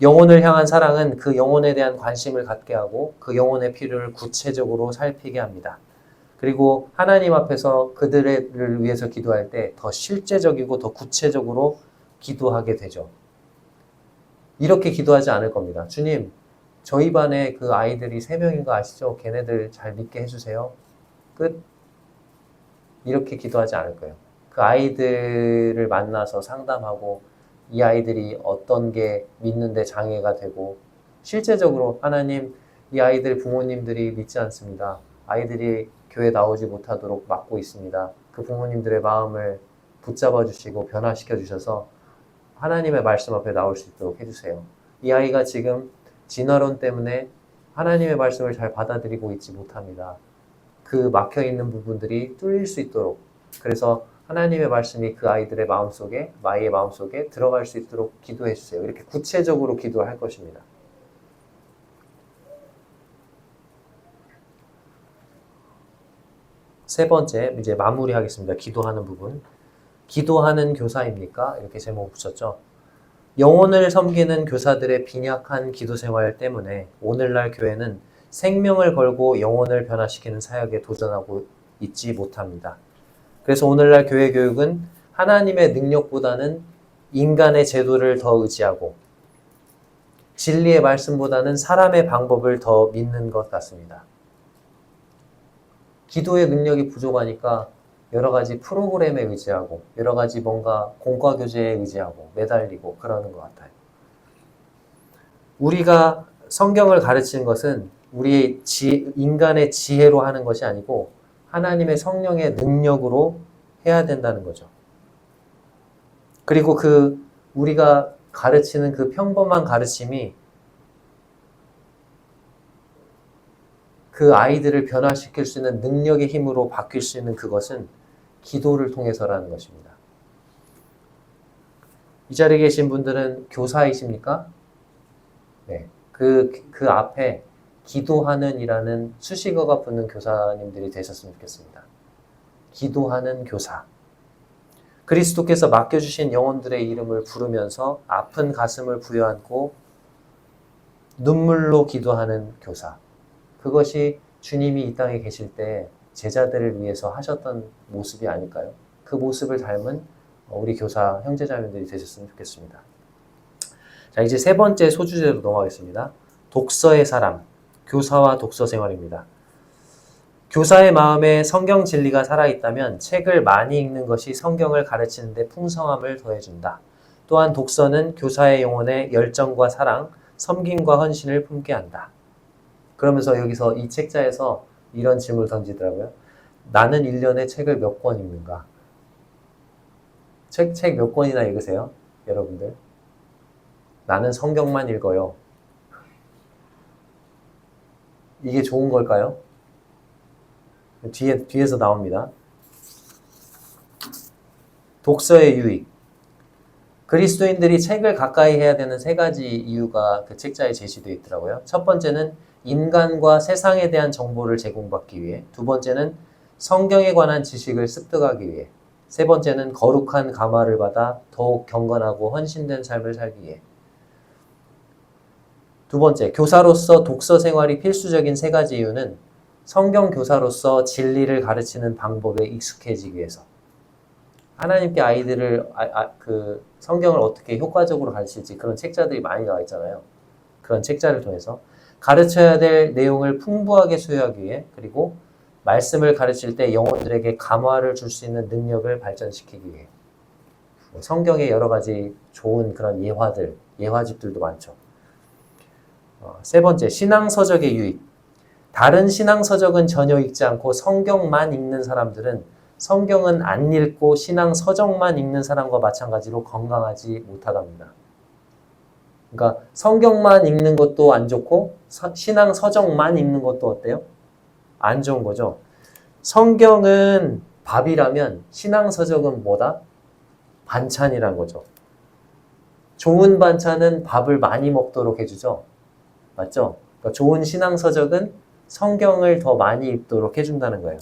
영혼을 향한 사랑은 그 영혼에 대한 관심을 갖게 하고 그 영혼의 필요를 구체적으로 살피게 합니다. 그리고 하나님 앞에서 그들을 위해서 기도할 때 더 실제적이고 더 구체적으로 기도하게 되죠. 이렇게 기도하지 않을 겁니다. 주님, 저희 반에 그 아이들이 3명인 거 아시죠? 걔네들 잘 믿게 해주세요. 끝. 이렇게 기도하지 않을 거예요. 그 아이들을 만나서 상담하고 이 아이들이 어떤 게 믿는데 장애가 되고 실제적으로 하나님 이 아이들 부모님들이 믿지 않습니다. 아이들이 교회 나오지 못하도록 막고 있습니다. 그 부모님들의 마음을 붙잡아 주시고 변화시켜 주셔서 하나님의 말씀 앞에 나올 수 있도록 해주세요. 이 아이가 지금 진화론 때문에 하나님의 말씀을 잘 받아들이고 있지 못합니다. 그 막혀있는 부분들이 뚫릴 수 있도록, 그래서 하나님의 말씀이 그 아이들의 마음속에, 마이의 마음속에 들어갈 수 있도록 기도해 주세요. 이렇게 구체적으로 기도할 것입니다. 세 번째, 이제 마무리하겠습니다. 기도하는 부분. 기도하는 교사입니까? 이렇게 제목 붙였죠. 영혼을 섬기는 교사들의 빈약한 기도 생활 때문에 오늘날 교회는 생명을 걸고 영혼을 변화시키는 사역에 도전하고 있지 못합니다. 그래서 오늘날 교회 교육은 하나님의 능력보다는 인간의 제도를 더 의지하고 진리의 말씀보다는 사람의 방법을 더 믿는 것 같습니다. 기도의 능력이 부족하니까 여러 가지 프로그램에 의지하고 여러 가지 뭔가 공과 교재에 의지하고 매달리고 그러는 것 같아요. 우리가 성경을 가르치는 것은 우리의 인간의 지혜로 하는 것이 아니고 하나님의 성령의 능력으로 해야 된다는 거죠. 그리고 우리가 가르치는 그 평범한 가르침이 그 아이들을 변화시킬 수 있는 능력의 힘으로 바뀔 수 있는 그것은 기도를 통해서라는 것입니다. 이 자리에 계신 분들은 교사이십니까? 네. 그 앞에 기도하는 이라는 수식어가 붙는 교사님들이 되셨으면 좋겠습니다. 기도하는 교사. 그리스도께서 맡겨주신 영혼들의 이름을 부르면서 아픈 가슴을 부여안고 눈물로 기도하는 교사. 그것이 주님이 이 땅에 계실 때 제자들을 위해서 하셨던 모습이 아닐까요? 그 모습을 닮은 우리 교사 형제자매들이 되셨으면 좋겠습니다. 자, 이제 세 번째 소주제로 넘어가겠습니다. 독서의 사람, 교사와 독서 생활입니다. 교사의 마음에 성경 진리가 살아있다면 책을 많이 읽는 것이 성경을 가르치는 데 풍성함을 더해준다. 또한 독서는 교사의 영혼에 열정과 사랑, 섬김과 헌신을 품게 한다. 그러면서 여기서 이 책자에서 이런 질문을 던지더라고요. 나는 1년에 책을 몇 권 읽는가? 책 몇 권이나 읽으세요? 여러분들? 나는 성경만 읽어요. 이게 좋은 걸까요? 뒤에서 나옵니다. 독서의 유익. 그리스도인들이 책을 가까이 해야 되는 세 가지 이유가 그 책자에 제시되어 있더라고요. 첫 번째는 인간과 세상에 대한 정보를 제공받기 위해, 두 번째는 성경에 관한 지식을 습득하기 위해, 세 번째는 거룩한 감화를 받아 더욱 경건하고 헌신된 삶을 살기 위해. 두 번째, 교사로서 독서 생활이 필수적인 세 가지 이유는 성경 교사로서 진리를 가르치는 방법에 익숙해지기 위해서. 하나님께 아이들을 성경을 어떻게 효과적으로 가르칠지 그런 책자들이 많이 나와 있잖아요. 그런 책자를 통해서 가르쳐야 될 내용을 풍부하게 소유하기 위해, 그리고 말씀을 가르칠 때 영혼들에게 감화를 줄 수 있는 능력을 발전시키기 위해. 성경에 여러 가지 좋은 그런 예화집들도 많죠. 세 번째, 신앙서적의 유익. 다른 신앙서적은 전혀 읽지 않고 성경만 읽는 사람들은 성경은 안 읽고 신앙서적만 읽는 사람과 마찬가지로 건강하지 못하답니다. 그러니까 성경만 읽는 것도 안 좋고 신앙서적만 읽는 것도 어때요? 안 좋은 거죠. 성경은 밥이라면 신앙서적은 뭐다? 반찬이란 거죠. 좋은 반찬은 밥을 많이 먹도록 해주죠. 맞죠? 그러니까 좋은 신앙서적은 성경을 더 많이 읽도록 해준다는 거예요.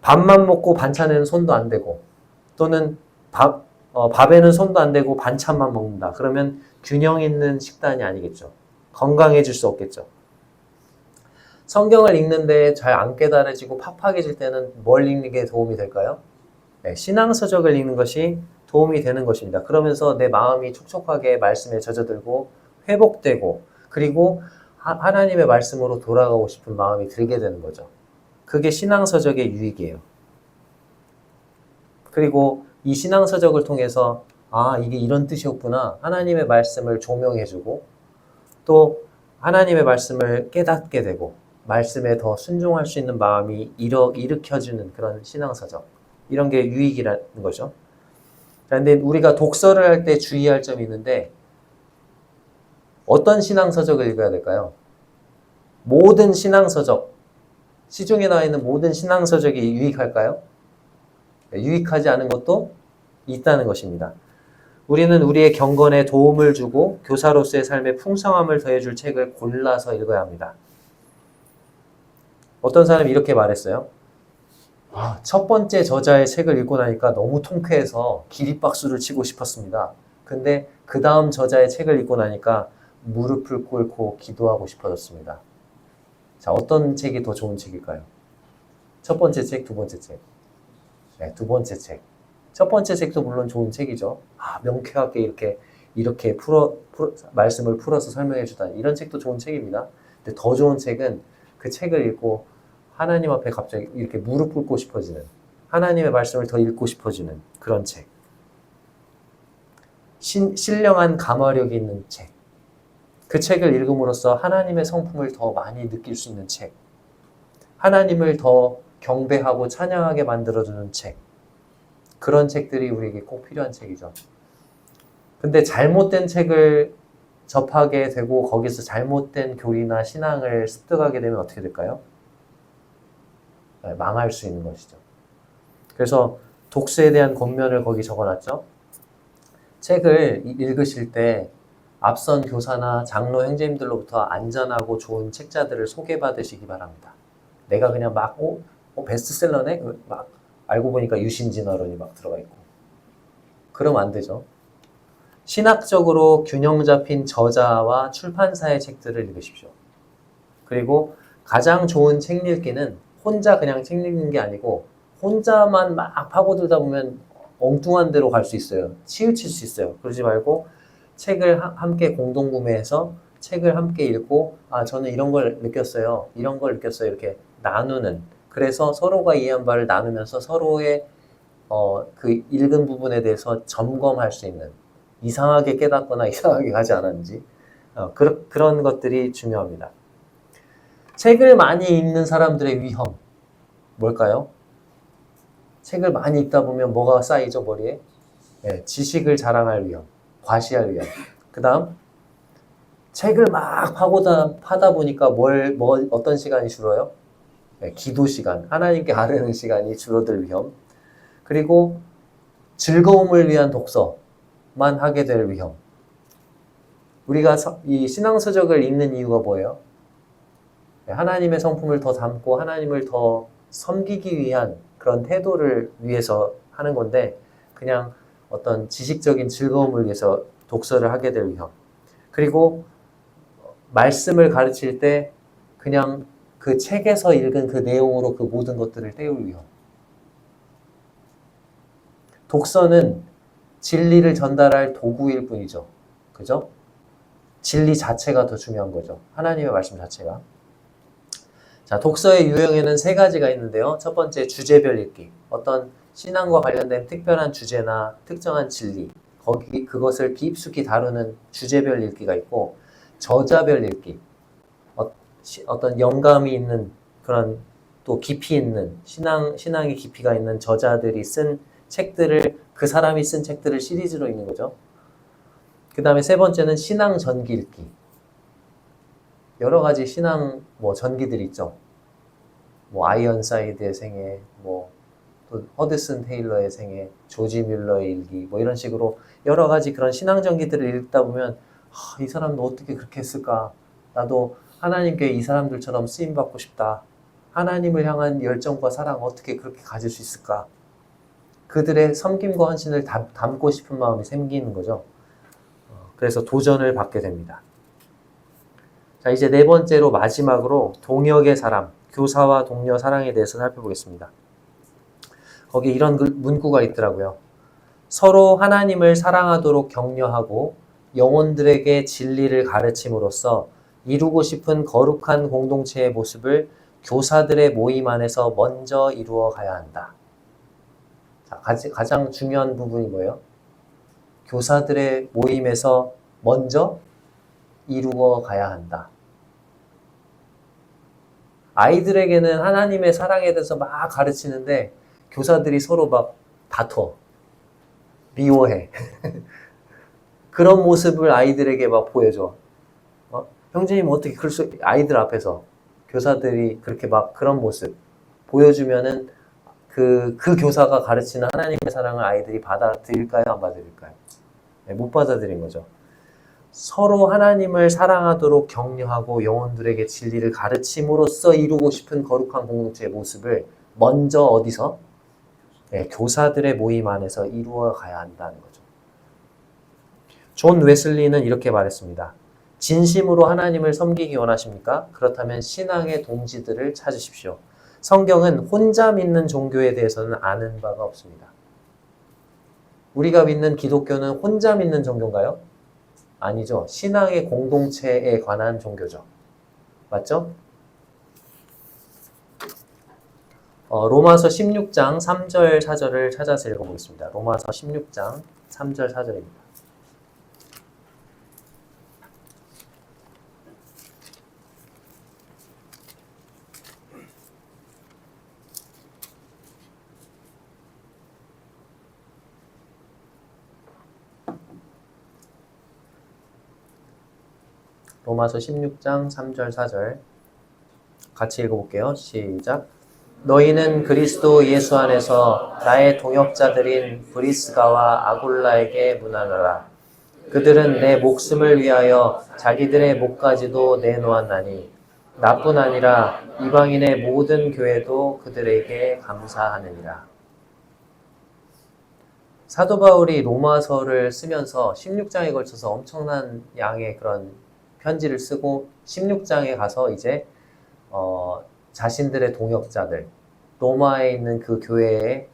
밥만 먹고 반찬에는 손도 안 대고, 또는 밥에는 손도 안 대고 반찬만 먹는다. 그러면 균형 있는 식단이 아니겠죠. 건강해질 수 없겠죠. 성경을 읽는데 잘 안 깨달아지고 팍팍해질 때는 뭘 읽는 게 도움이 될까요? 네, 신앙서적을 읽는 것이 도움이 되는 것입니다. 그러면서 내 마음이 촉촉하게 말씀에 젖어들고 회복되고, 그리고 하나님의 말씀으로 돌아가고 싶은 마음이 들게 되는 거죠. 그게 신앙서적의 유익이에요. 그리고 이 신앙서적을 통해서 이게 이런 뜻이었구나. 하나님의 말씀을 조명해주고, 또 하나님의 말씀을 깨닫게 되고 말씀에 더 순종할 수 있는 마음이 일으켜주는 그런 신앙서적. 이런 게 유익이라는 거죠. 그런데 우리가 독서를 할 때 주의할 점이 있는데 어떤 신앙서적을 읽어야 될까요? 모든 신앙서적, 시중에 나와 있는 모든 신앙서적이 유익할까요? 유익하지 않은 것도 있다는 것입니다. 우리는 우리의 경건에 도움을 주고 교사로서의 삶에 풍성함을 더해줄 책을 골라서 읽어야 합니다. 어떤 사람이 이렇게 말했어요. 첫 번째 저자의 책을 읽고 나니까 너무 통쾌해서 기립박수를 치고 싶었습니다. 근데 그 다음 저자의 책을 읽고 나니까 무릎을 꿇고 기도하고 싶어졌습니다. 자, 어떤 책이 더 좋은 책일까요? 첫 번째 책, 두 번째 책. 네, 두 번째 책. 첫 번째 책도 물론 좋은 책이죠. 명쾌하게 이렇게 말씀을 풀어서 설명해 주다니. 이런 책도 좋은 책입니다. 근데 더 좋은 책은 그 책을 읽고 하나님 앞에 갑자기 이렇게 무릎 꿇고 싶어지는, 하나님의 말씀을 더 읽고 싶어지는 그런 책. 신령한 감화력이 있는 책. 그 책을 읽음으로써 하나님의 성품을 더 많이 느낄 수 있는 책. 하나님을 더 경배하고 찬양하게 만들어주는 책. 그런 책들이 우리에게 꼭 필요한 책이죠. 근데 잘못된 책을 접하게 되고 거기서 잘못된 교리나 신앙을 습득하게 되면 어떻게 될까요? 망할 수 있는 것이죠. 그래서 독서에 대한 권면을 거기 적어놨죠. 책을 읽으실 때 앞선 교사나 장로 형제님들로부터 안전하고 좋은 책자들을 소개받으시기 바랍니다. 내가 그냥 베스트셀러네? 막 알고 보니까 유신진화론이 막 들어가 있고. 그러면 안 되죠. 신학적으로 균형 잡힌 저자와 출판사의 책들을 읽으십시오. 그리고 가장 좋은 책 읽기는 혼자 그냥 책 읽는 게 아니고 혼자만 막 파고들다 보면 엉뚱한 데로 갈 수 있어요. 치우칠 수 있어요. 그러지 말고 책을 함께 공동 구매해서 책을 함께 읽고 저는 이런 걸 느꼈어요. 이런 걸 느꼈어요. 이렇게 나누는. 그래서 서로가 이해한 바를 나누면서 서로의 그 읽은 부분에 대해서 점검할 수 있는, 이상하게 깨닫거나 이상하게 가지 않았는지 그런 것들이 중요합니다. 책을 많이 읽는 사람들의 위험 뭘까요? 책을 많이 읽다 보면 뭐가 쌓이죠, 머리에? 네, 지식을 자랑할 위험, 과시할 위험. 그 다음 책을 막 파다 보니까 어떤 시간이 줄어요? 네, 기도 시간, 하나님께 아뢰는 시간이 줄어들 위험. 그리고 즐거움을 위한 독서만 하게 될 위험. 우리가 이 신앙서적을 읽는 이유가 뭐예요? 하나님의 성품을 더 담고 하나님을 더 섬기기 위한 그런 태도를 위해서 하는 건데 그냥 어떤 지식적인 즐거움을 위해서 독서를 하게 될 위험. 그리고 말씀을 가르칠 때 그냥 그 책에서 읽은 그 내용으로 그 모든 것들을 때울 위험. 독서는 진리를 전달할 도구일 뿐이죠. 그죠? 진리 자체가 더 중요한 거죠. 하나님의 말씀 자체가. 자, 독서의 유형에는 3가지가 있는데요. 첫 번째, 주제별 읽기. 어떤 신앙과 관련된 특별한 주제나 특정한 진리, 그것을 깊숙이 다루는 주제별 읽기가 있고, 저자별 읽기. 어떤 영감이 있는 그런 또 깊이 있는 신앙의 깊이가 있는 저자들이 쓴 책들을, 그 사람이 쓴 책들을 시리즈로 읽는 거죠. 그 다음에 3번째는 신앙 전기 읽기. 여러 가지 신앙 전기들이 있죠. 아이언사이드의 생애, 또 허드슨 테일러의 생애, 조지 뮬러의 일기, 이런 식으로 여러 가지 그런 신앙 전기들을 읽다 보면 이 사람도 어떻게 그렇게 했을까? 나도 하나님께 이 사람들처럼 쓰임 받고 싶다. 하나님을 향한 열정과 사랑 어떻게 그렇게 가질 수 있을까? 그들의 섬김과 헌신을 담고 싶은 마음이 생기는 거죠. 그래서 도전을 받게 됩니다. 자, 이제 4번째로 마지막으로 동역의 사람, 교사와 동료 사랑에 대해서 살펴보겠습니다. 거기 이런 문구가 있더라고요. 서로 하나님을 사랑하도록 격려하고 영혼들에게 진리를 가르침으로써 이루고 싶은 거룩한 공동체의 모습을 교사들의 모임 안에서 먼저 이루어 가야 한다. 자, 가장 중요한 부분이 뭐예요? 교사들의 모임에서 먼저 이루어 가야 한다. 아이들에게는 하나님의 사랑에 대해서 막 가르치는데 교사들이 서로 막 다퉈, 미워해. 그런 모습을 아이들에게 막 보여줘. 형제님 어떻게 그럴 수, 아이들 앞에서 교사들이 그렇게 막 그런 모습 보여주면은 그 교사가 가르치는 하나님의 사랑을 아이들이 받아들일까요? 안 받아들일까요? 네, 못 받아들인 거죠. 서로 하나님을 사랑하도록 격려하고 영혼들에게 진리를 가르침으로써 이루고 싶은 거룩한 공동체의 모습을 먼저 어디서? 네, 교사들의 모임 안에서 이루어 가야 한다는 거죠. 존 웨슬리는 이렇게 말했습니다. 진심으로 하나님을 섬기기 원하십니까? 그렇다면 신앙의 동지들을 찾으십시오. 성경은 혼자 믿는 종교에 대해서는 아는 바가 없습니다. 우리가 믿는 기독교는 혼자 믿는 종교인가요? 아니죠. 신앙의 공동체에 관한 종교죠. 맞죠? 로마서 16장 3절 4절을 찾아서 읽어보겠습니다. 로마서 16장 3절 4절입니다. 로마서 16장 3절 4절 같이 읽어볼게요. 시작. 너희는 그리스도 예수 안에서 나의 동역자들인 브리스가와 아굴라에게 문안하라. 그들은 내 목숨을 위하여 자기들의 목까지도 내놓았나니 나뿐 아니라 이방인의 모든 교회도 그들에게 감사하느니라. 사도 바울이 로마서를 쓰면서 16장에 걸쳐서 엄청난 양의 그런 편지를 쓰고 16장에 가서 이제 자신들의 동역자들, 로마에 있는 그 교회의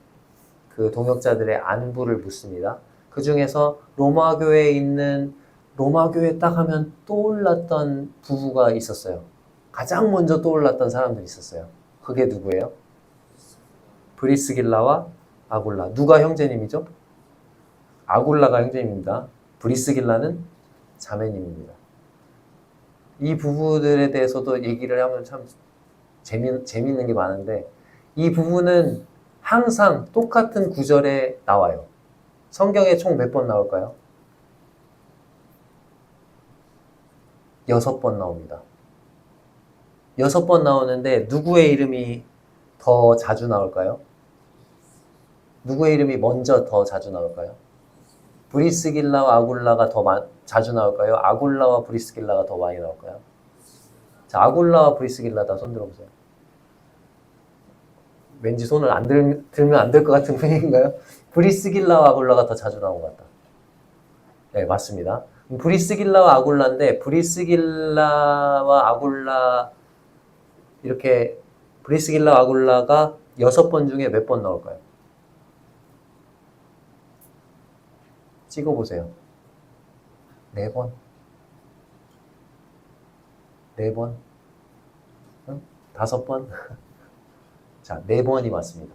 그 동역자들의 안부를 묻습니다. 그 중에서 로마 교회에 있는, 로마 교회 딱 하면 떠올랐던 부부가 있었어요. 가장 먼저 떠올랐던 사람들이 있었어요. 그게 누구예요? 브리스길라와 아굴라. 누가 형제님이죠? 아굴라가 형제님입니다. 브리스길라는 자매님입니다. 이 부부들에 대해서도 얘기를 하면 참 재밌는 게 많은데, 이 부부는 항상 똑같은 구절에 나와요. 성경에 총 몇 번 나올까요? 6번 나옵니다. 6번 나오는데 누구의 이름이 더 자주 나올까요? 누구의 이름이 먼저 더 자주 나올까요? 브리스길라와 아굴라가 더 자주 나올까요? 아굴라와 브리스길라가 더 많이 나올까요? 자, 아굴라와 브리스길라 다 손 들어보세요. 왠지 손을 들면 안 될 것 같은 분위기인가요? 브리스길라와 아굴라가 더 자주 나온 것 같다. 네, 맞습니다. 브리스길라와 아굴라인데, 브리스길라와 아굴라, 이렇게, 브리스길라와 아굴라가 6번 중에 몇 번 나올까요? 찍어보세요. 4번? 4번? 응? 5번? 자, 4번이 맞습니다.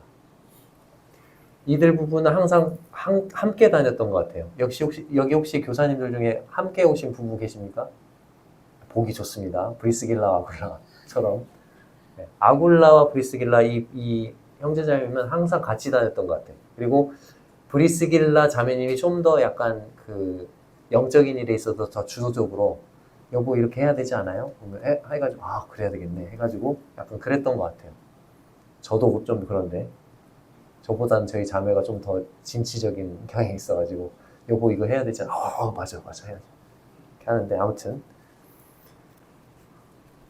이들 부부는 항상 함께 다녔던 것 같아요. 여기 혹시 교사님들 중에 함께 오신 부부 계십니까? 보기 좋습니다. 브리스길라와 아굴라처럼. 네, 아굴라와 브리스길라 이 형제자매는 항상 같이 다녔던 것 같아요. 그리고 브리스길라 자매님이 좀 더 약간 그 영적인 일에 있어서 더 주도적으로 여보 이렇게 해야 되지 않아요? 해가지고 그래야 되겠네 해가지고 약간 그랬던 것 같아요. 저도 좀 그런데 저보다는 저희 자매가 좀 더 진취적인 경향이 있어가지고 여보 이거 해야 되지 않아? 맞아 해야지 이렇게 하는데 아무튼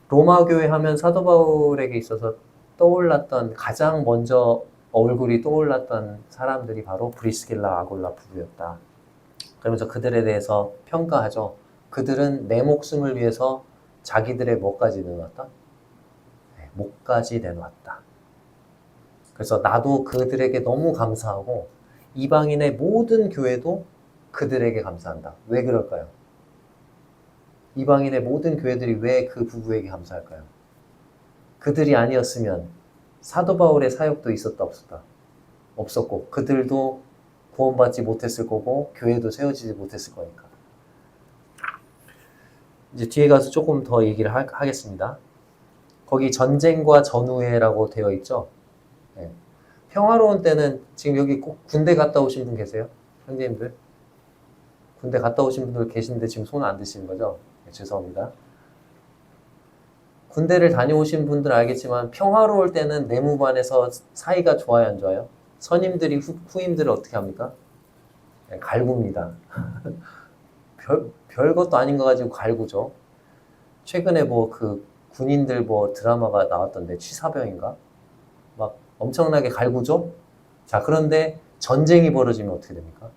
로마 교회 하면 사도 바울에게 있어서 떠올랐던 가장 먼저 얼굴이 떠올랐던 사람들이 바로 브리스길라 아굴라 부부였다. 그러면서 그들에 대해서 평가하죠. 그들은 내 목숨을 위해서 자기들의 뭐까지 내놓았다? 네, 목까지 내놓았다. 그래서 나도 그들에게 너무 감사하고 이방인의 모든 교회도 그들에게 감사한다. 왜 그럴까요? 이방인의 모든 교회들이 왜 그 부부에게 감사할까요? 그들이 아니었으면 사도 바울의 사역도 있었다 없었다? 없었고 그들도 구원받지 못했을 거고 교회도 세워지지 못했을 거니까. 이제 뒤에 가서 조금 더 얘기를 하겠습니다. 거기 전쟁과 전후회라고 되어 있죠. 예. 평화로운 때는 지금 여기 꼭 군대 갔다 오신 분 계세요? 형제님들? 군대 갔다 오신 분들 계신데 지금 손 안 드시는 거죠? 네, 죄송합니다. 군대를 다녀오신 분들은 알겠지만 평화로울 때는 내무반에서 사이가 좋아요, 안 좋아요? 선임들이 후임들을 어떻게 합니까? 네, 갈굽니다. 별것도 아닌 거 가지고 갈구죠. 최근에 뭐 그 군인들 뭐 드라마가 나왔던데 취사병인가? 막 엄청나게 갈구죠? 자, 그런데 전쟁이 벌어지면 어떻게 됩니까?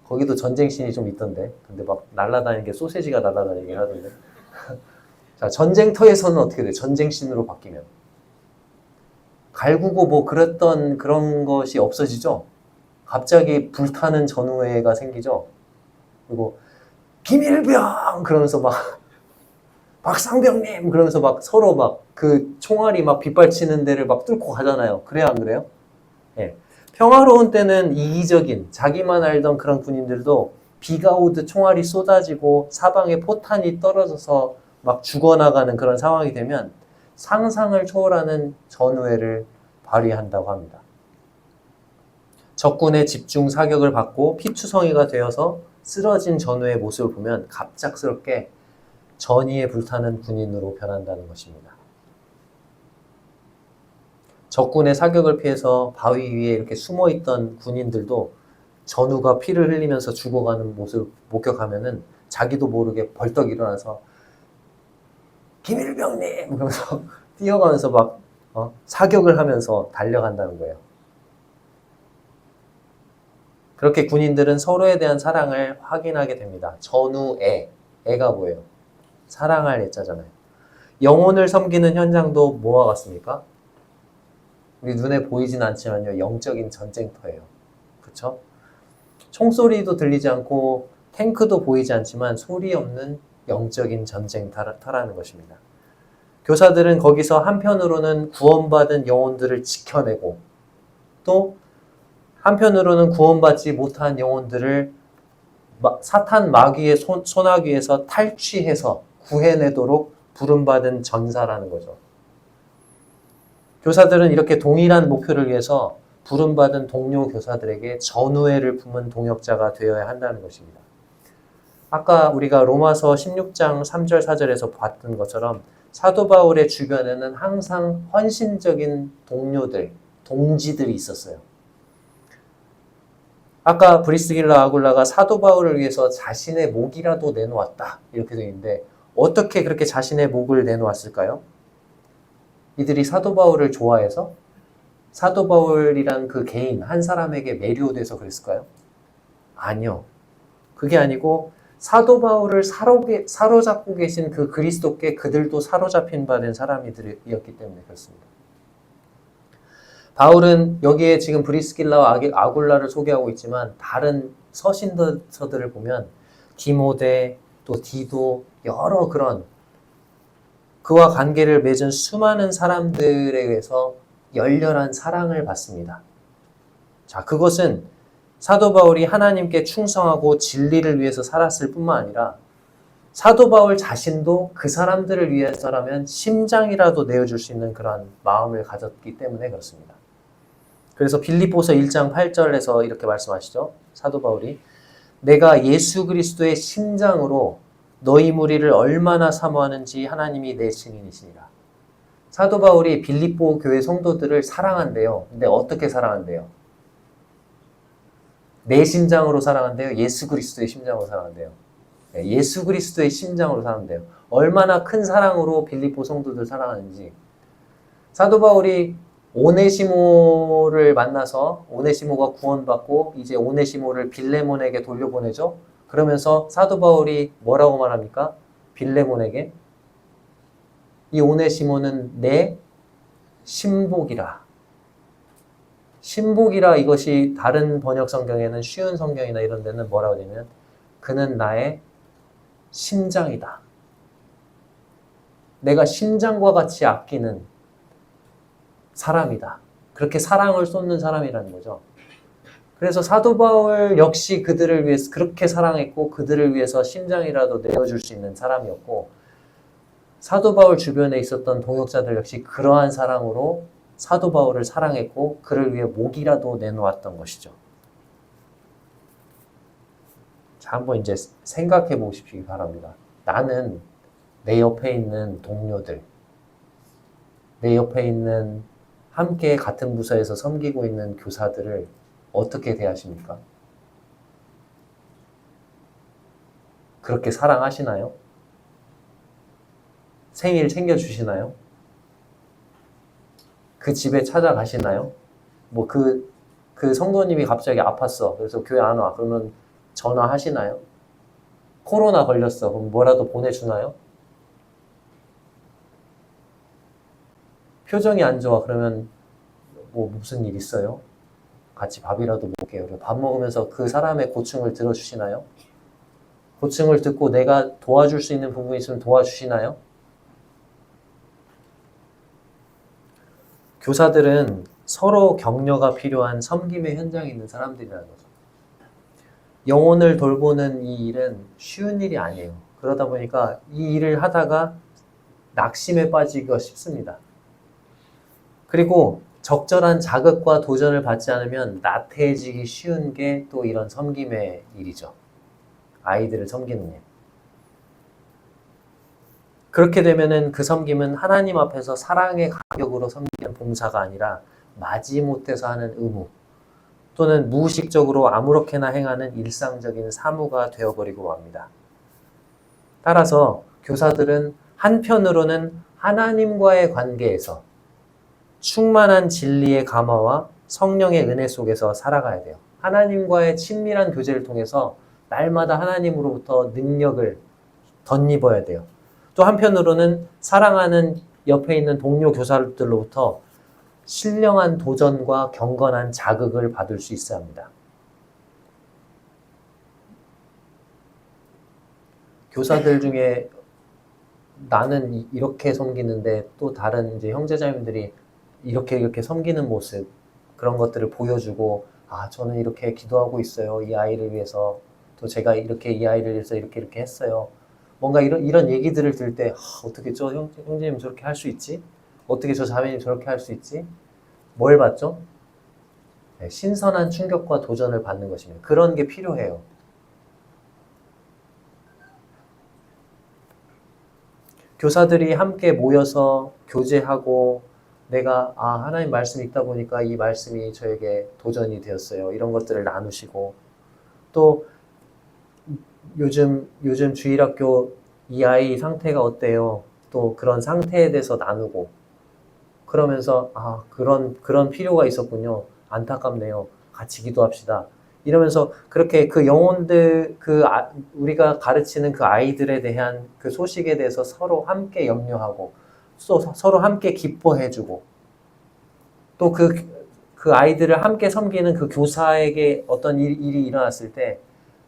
거기도 전쟁씬이 좀 있던데. 근데 막 날아다니는 게 소세지가 날아다니긴 하던데. 자, 전쟁터에서는 어떻게 돼? 전쟁씬으로 바뀌면. 갈구고 뭐 그랬던 그런 것이 없어지죠? 갑자기 불타는 전우회가 생기죠? 그리고 비밀병! 그러면서 막 박상병님! 그러면서 막 서로 막 그 총알이 막 빗발치는 데를 막 뚫고 가잖아요. 그래요, 안 그래요? 예. 평화로운 때는 이기적인 자기만 알던 그런 군인들도 비가 오듯 총알이 쏟아지고 사방에 포탄이 떨어져서 막 죽어나가는 그런 상황이 되면 상상을 초월하는 전우회를 발휘한다고 합니다. 적군의 집중 사격을 받고 피투성이가 되어서 쓰러진 전우의 모습을 보면 갑작스럽게 전의에 불타는 군인으로 변한다는 것입니다. 적군의 사격을 피해서 바위 위에 이렇게 숨어있던 군인들도 전우가 피를 흘리면서 죽어가는 모습을 목격하면은 자기도 모르게 벌떡 일어나서 김일병님! 그러면서 뛰어가면서 막 사격을 하면서 달려간다는 거예요. 그렇게 군인들은 서로에 대한 사랑을 확인하게 됩니다. 전우애, 애가 뭐예요? 사랑할 애자잖아요. 영혼을 섬기는 현장도 뭐와 같습니까? 우리 눈에 보이진 않지만요, 영적인 전쟁터예요. 그쵸? 총소리도 들리지 않고 탱크도 보이지 않지만 소리 없는 영적인 전쟁터라는 것입니다. 교사들은 거기서 한편으로는 구원받은 영혼들을 지켜내고 또 한편으로는 구원받지 못한 영혼들을 사탄 마귀의 손아귀에서 탈취해서 구해내도록 부름받은 전사라는 거죠. 교사들은 이렇게 동일한 목표를 위해서 부름받은 동료 교사들에게 전우애를 품은 동역자가 되어야 한다는 것입니다. 아까 우리가 로마서 16장 3절 4절에서 봤던 것처럼 사도 바울의 주변에는 항상 헌신적인 동료들, 동지들이 있었어요. 아까 브리스길라 아굴라가 사도 바울을 위해서 자신의 목이라도 내놓았다 이렇게 되어 있는데 어떻게 그렇게 자신의 목을 내놓았을까요? 이들이 사도 바울을 좋아해서 사도 바울이란 그 개인 한 사람에게 매료돼서 그랬을까요? 아니요. 그게 아니고 사도 바울을 사로잡고 계신 그 그리스도께 그들도 사로잡힌 바 된 사람이었기 때문에 그렇습니다. 바울은 여기에 지금 브리스길라와 아굴라를 소개하고 있지만 다른 서신서들을 보면 디모데 또 디도 여러 그런 그와 관계를 맺은 수많은 사람들에 의해서 열렬한 사랑을 받습니다. 자, 그것은 사도 바울이 하나님께 충성하고 진리를 위해서 살았을 뿐만 아니라 사도 바울 자신도 그 사람들을 위해서라면 심장이라도 내어줄 수 있는 그런 마음을 가졌기 때문에 그렇습니다. 그래서 빌립보서 1장 8절에서 이렇게 말씀하시죠. 사도 바울이 내가 예수 그리스도의 심장으로 너희 무리를 얼마나 사모하는지 하나님이 내 증인이시니라. 사도 바울이 빌립보 교회 성도들을 사랑한대요. 근데 어떻게 사랑한대요? 내 심장으로 사랑한대요? 예수 그리스도의 심장으로 사랑한대요? 예수 그리스도의 심장으로 사랑한대요. 얼마나 큰 사랑으로 빌립보 성도들 사랑하는지. 사도 바울이 오네시모를 만나서 오네시모가 구원받고 이제 오네시모를 빌레몬에게 돌려보내죠. 그러면서 사도 바울이 뭐라고 말합니까? 빌레몬에게 이 오네시모는 내 신복이라. 신복이라 이것이 다른 번역 성경에는 쉬운 성경이나 이런 데는 뭐라고 되냐면 그는 나의 심장이다. 내가 심장과 같이 아끼는 사람이다. 그렇게 사랑을 쏟는 사람이라는 거죠. 그래서 사도 바울 역시 그들을 위해서 그렇게 사랑했고 그들을 위해서 심장이라도 내어줄 수 있는 사람이었고 사도 바울 주변에 있었던 동역자들 역시 그러한 사랑으로 사도 바울을 사랑했고 그를 위해 목이라도 내놓았던 것이죠. 자, 한번 이제 생각해 보십시기 바랍니다. 나는 내 옆에 있는 동료들, 내 옆에 있는 함께 같은 부서에서 섬기고 있는 교사들을 어떻게 대하십니까? 그렇게 사랑하시나요? 생일 챙겨주시나요? 그 집에 찾아가시나요? 뭐 그 성도님이 갑자기 아팠어. 그래서 교회 안 와. 그러면 전화하시나요? 코로나 걸렸어. 그럼 뭐라도 보내주나요? 표정이 안 좋아. 그러면 뭐 무슨 일 있어요? 같이 밥이라도 먹게요. 밥 먹으면서 그 사람의 고충을 들어주시나요? 고충을 듣고 내가 도와줄 수 있는 부분이 있으면 도와주시나요? 교사들은 서로 격려가 필요한 섬김의 현장에 있는 사람들이라는 거죠. 영혼을 돌보는 이 일은 쉬운 일이 아니에요. 그러다 보니까 이 일을 하다가 낙심에 빠지기가 쉽습니다. 그리고 적절한 자극과 도전을 받지 않으면 나태해지기 쉬운 게 또 이런 섬김의 일이죠. 아이들을 섬기는 일. 그렇게 되면은 그 섬김은 하나님 앞에서 사랑의 가격으로 섬기는 봉사가 아니라 마지못해서 하는 의무 또는 무의식적으로 아무렇게나 행하는 일상적인 사무가 되어버리고 맙니다. 따라서 교사들은 한편으로는 하나님과의 관계에서 충만한 진리의 감화와 성령의 은혜 속에서 살아가야 돼요. 하나님과의 친밀한 교제를 통해서 날마다 하나님으로부터 능력을 덧입어야 돼요. 또 한편으로는 사랑하는 옆에 있는 동료 교사들로부터 신령한 도전과 경건한 자극을 받을 수 있어야 합니다. 교사들 중에 나는 이렇게 섬기는데 또 다른 이제 형제자매들이 이렇게 섬기는 모습 그런 것들을 보여주고 저는 이렇게 기도하고 있어요. 이 아이를 위해서 또 제가 이렇게 이 아이를 위해서 이렇게 했어요. 뭔가 이런 얘기들을 들을 때 어떻게 저 형제님 저렇게 할 수 있지? 어떻게 저 자매님 저렇게 할 수 있지? 뭘 받죠? 네, 신선한 충격과 도전을 받는 것입니다. 그런 게 필요해요. 교사들이 함께 모여서 교제하고 내가 하나님 말씀 읽다 보니까 이 말씀이 저에게 도전이 되었어요. 이런 것들을 나누시고 또 요즘 주일학교 이 아이 상태가 어때요? 또 그런 상태에 대해서 나누고 그러면서 그런 필요가 있었군요. 안타깝네요. 같이 기도합시다. 이러면서 그렇게 그 영혼들 우리가 가르치는 그 아이들에 대한 그 소식에 대해서 서로 함께 염려하고 서로 함께 기뻐해주고 또 그 아이들을 함께 섬기는 그 교사에게 어떤 일이 일어났을 때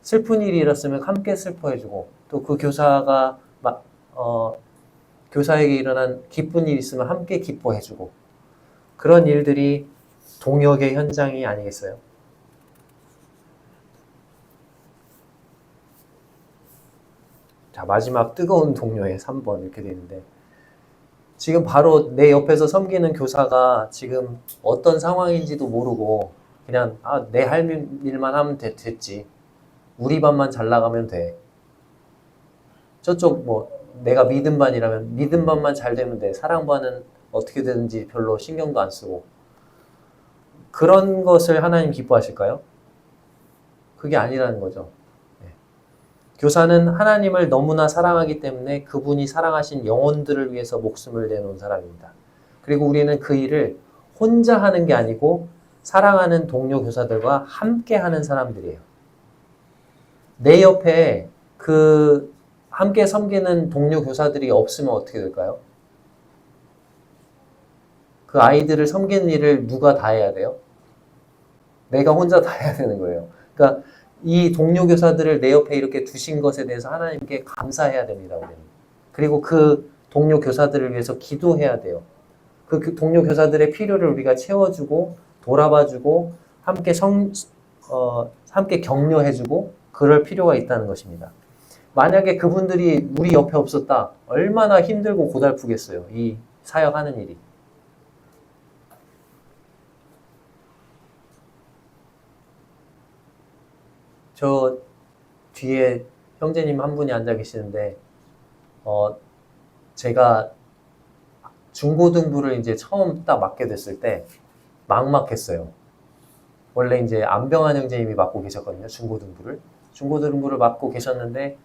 슬픈 일이 일어났으면 함께 슬퍼해주고 또 그 교사가 교사에게 일어난 기쁜 일이 있으면 함께 기뻐해주고 그런 일들이 동역의 현장이 아니겠어요? 자, 마지막 뜨거운 동료의 3번 이렇게 되어 있는데 지금 바로 내 옆에서 섬기는 교사가 지금 어떤 상황인지도 모르고 그냥 내 할 일만 하면 됐지. 우리 반만 잘 나가면 돼. 저쪽 내가 믿음 반이라면 믿음 반만 잘 되면 돼. 사랑반은 어떻게 되는지 별로 신경도 안 쓰고. 그런 것을 하나님 기뻐하실까요? 그게 아니라는 거죠. 네. 교사는 하나님을 너무나 사랑하기 때문에 그분이 사랑하신 영혼들을 위해서 목숨을 내놓은 사람입니다. 그리고 우리는 그 일을 혼자 하는 게 아니고 사랑하는 동료 교사들과 함께 하는 사람들이에요. 내 옆에 함께 섬기는 동료 교사들이 없으면 어떻게 될까요? 그 아이들을 섬기는 일을 누가 다 해야 돼요? 내가 혼자 다 해야 되는 거예요. 그러니까 이 동료 교사들을 내 옆에 이렇게 두신 것에 대해서 하나님께 감사해야 됩니다. 우리는. 그리고 그 동료 교사들을 위해서 기도해야 돼요. 그 동료 교사들의 필요를 우리가 채워주고 돌아봐주고 함께 함께 격려해주고 그럴 필요가 있다는 것입니다. 만약에 그분들이 우리 옆에 없었다. 얼마나 힘들고 고달프겠어요. 이 사역하는 일이. 저 뒤에 형제님 한 분이 앉아 계시는데, 제가 중고등부를 이제 처음 딱 맡게 됐을 때 막막했어요. 원래 이제 안병환 형제님이 맡고 계셨거든요. 중고등부를. 중고등부를 맡고 계셨는데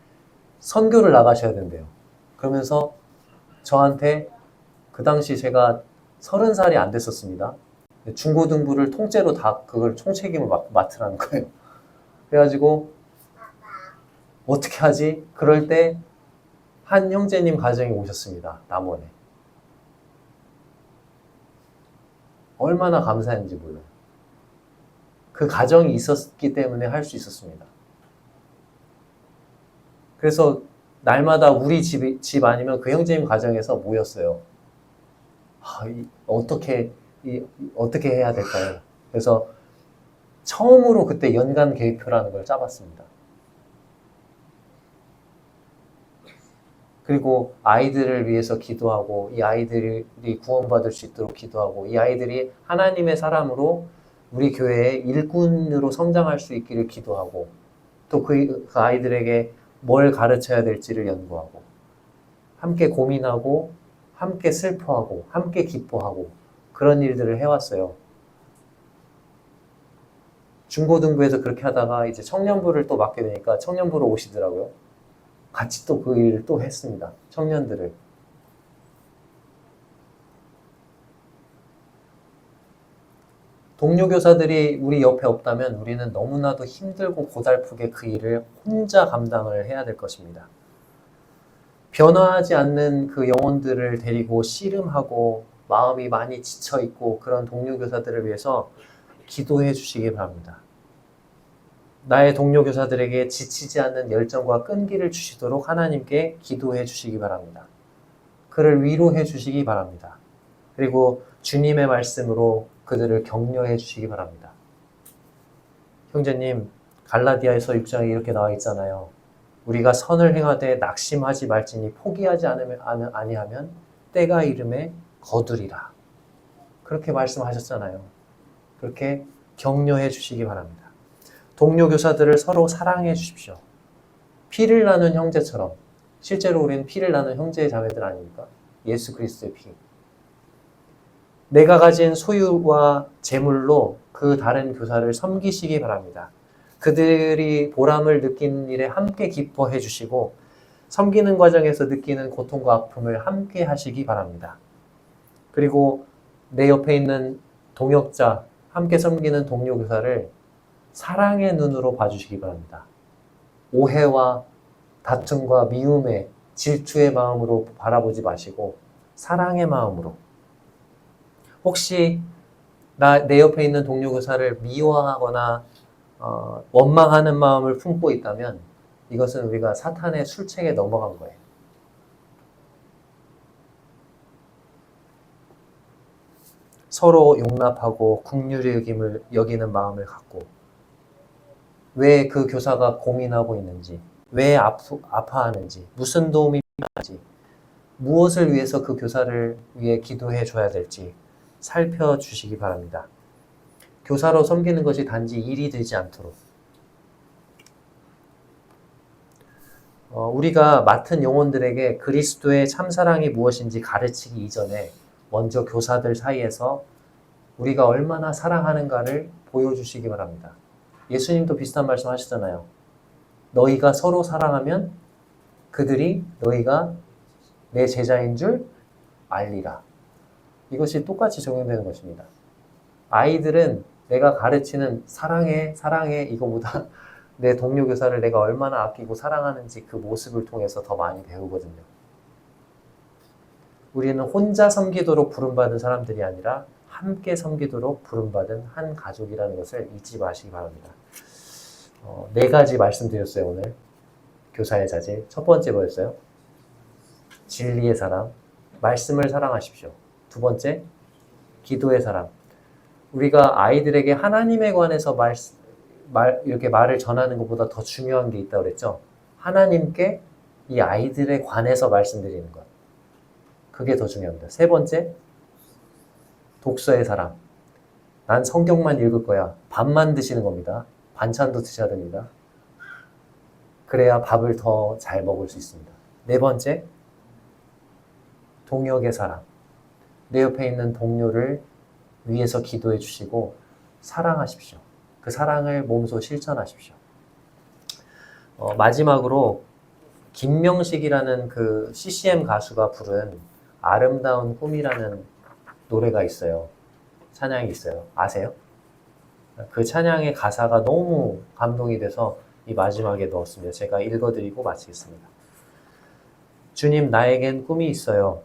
선교를 나가셔야 된대요. 그러면서 저한테 그 당시 제가 30살이 안 됐었습니다. 중고등부를 통째로 다 그걸 총책임을 맡으라는 거예요. 그래가지고 어떻게 하지? 그럴 때 한 형제님 가정이 오셨습니다. 남원에. 얼마나 감사했는지 몰라요. 그 가정이 있었기 때문에 할 수 있었습니다. 그래서 날마다 우리 집 아니면 그 형제님 가정에서 모였어요. 어떻게 해야 될까요? 그래서 처음으로 그때 연간 계획표라는 걸 짜봤습니다. 그리고 아이들을 위해서 기도하고 이 아이들이 구원받을 수 있도록 기도하고 이 아이들이 하나님의 사람으로 우리 교회의 일꾼으로 성장할 수 있기를 기도하고 또 그 아이들에게 뭘 가르쳐야 될지를 연구하고 함께 고민하고 함께 슬퍼하고 함께 기뻐하고 그런 일들을 해왔어요. 중고등부에서 그렇게 하다가 이제 청년부를 또 맡게 되니까 청년부로 오시더라고요. 같이 또 그 일을 또 했습니다. 청년들을. 동료 교사들이 우리 옆에 없다면 우리는 너무나도 힘들고 고달프게 그 일을 혼자 감당을 해야 될 것입니다. 변화하지 않는 그 영혼들을 데리고 씨름하고 마음이 많이 지쳐있고 그런 동료 교사들을 위해서 기도해 주시기 바랍니다. 나의 동료 교사들에게 지치지 않는 열정과 끈기를 주시도록 하나님께 기도해 주시기 바랍니다. 그를 위로해 주시기 바랍니다. 그리고 주님의 말씀으로 그들을 격려해 주시기 바랍니다. 형제님, 갈라디아에서 6장에 이렇게 나와 있잖아요. 우리가 선을 행하되 낙심하지 말지니 포기하지 아니하면 때가 이름에 거두리라. 그렇게 말씀하셨잖아요. 그렇게 격려해 주시기 바랍니다. 동료 교사들을 서로 사랑해 주십시오. 피를 나눈 형제처럼. 실제로 우리는 피를 나눈 형제 자매들 아닙니까? 예수 그리스도의 피. 내가 가진 소유와 재물로 그 다른 교사를 섬기시기 바랍니다. 그들이 보람을 느끼는 일에 함께 기뻐해 주시고 섬기는 과정에서 느끼는 고통과 아픔을 함께 하시기 바랍니다. 그리고 내 옆에 있는 동역자, 함께 섬기는 동료 교사를 사랑의 눈으로 봐주시기 바랍니다. 오해와 다툼과 미움의 질투의 마음으로 바라보지 마시고 사랑의 마음으로. 혹시 내 옆에 있는 동료 교사를 미워하거나 원망하는 마음을 품고 있다면 이것은 우리가 사탄의 술책에 넘어간 거예요. 서로 용납하고 긍휼히 여기는 마음을 갖고 왜 그 교사가 고민하고 있는지, 왜 아파하는지, 무슨 도움이 필요한지, 무엇을 위해서 그 교사를 위해 기도해 줘야 될지 살펴주시기 바랍니다. 교사로 섬기는 것이 단지 일이 되지 않도록. 우리가 맡은 영혼들에게 그리스도의 참사랑이 무엇인지 가르치기 이전에 먼저 교사들 사이에서 우리가 얼마나 사랑하는가를 보여주시기 바랍니다. 예수님도 비슷한 말씀 하시잖아요. 너희가 서로 사랑하면 그들이 너희가 내 제자인 줄 알리라. 이것이 똑같이 적용되는 것입니다. 아이들은 내가 가르치는 사랑해, 사랑해 이거보다 내 동료 교사를 내가 얼마나 아끼고 사랑하는지 그 모습을 통해서 더 많이 배우거든요. 우리는 혼자 섬기도록 부름받은 사람들이 아니라 함께 섬기도록 부름받은 한 가족이라는 것을 잊지 마시기 바랍니다. 4가지 말씀드렸어요, 오늘. 교사의 자질. 첫 번째 뭐였어요? 진리의 사람. 말씀을 사랑하십시오. 두 번째, 기도의 사람. 우리가 아이들에게 하나님에 관해서 이렇게 말을 전하는 것보다 더 중요한 게 있다고 그랬죠? 하나님께 이 아이들에 관해서 말씀드리는 것. 그게 더 중요합니다. 세 번째, 독서의 사랑. 난 성경만 읽을 거야. 밥만 드시는 겁니다. 반찬도 드셔야 됩니다. 그래야 밥을 더 잘 먹을 수 있습니다. 네 번째, 동역의 사랑. 내 옆에 있는 동료를 위해서 기도해 주시고 사랑하십시오. 그 사랑을 몸소 실천하십시오. 마지막으로 김명식이라는 그 CCM 가수가 부른 아름다운 꿈이라는 노래가 있어요. 찬양이 있어요. 아세요? 그 찬양의 가사가 너무 감동이 돼서 이 마지막에 넣었습니다. 제가 읽어드리고 마치겠습니다. 주님, 나에겐 꿈이 있어요.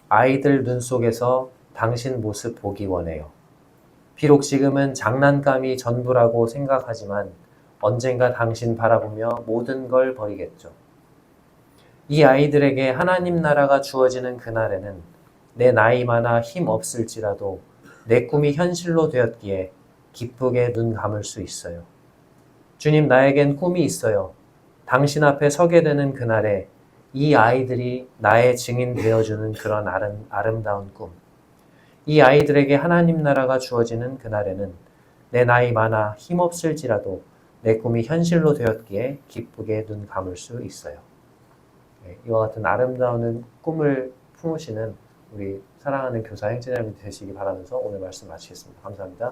아이들 눈 속에서 당신 모습 보기 원해요. 비록 지금은 장난감이 전부라고 생각하지만 언젠가 당신 바라보며 모든 걸 버리겠죠. 이 아이들에게 하나님 나라가 주어지는 그날에는 내 나이마나 힘 없을지라도 내 꿈이 현실로 되었기에 기쁘게 눈 감을 수 있어요. 주님, 나에겐 꿈이 있어요. 당신 앞에 서게 되는 그날에 이 아이들이 나의 증인 되어주는 그런 아름다운 꿈. 이 아이들에게 하나님 나라가 주어지는 그날에는 내 나이 많아 힘없을지라도 내 꿈이 현실로 되었기에 기쁘게 눈 감을 수 있어요. 이와 같은 아름다운 꿈을 품으시는 우리 사랑하는 교사 형제자매들 되시기 바라면서 오늘 말씀 마치겠습니다. 감사합니다.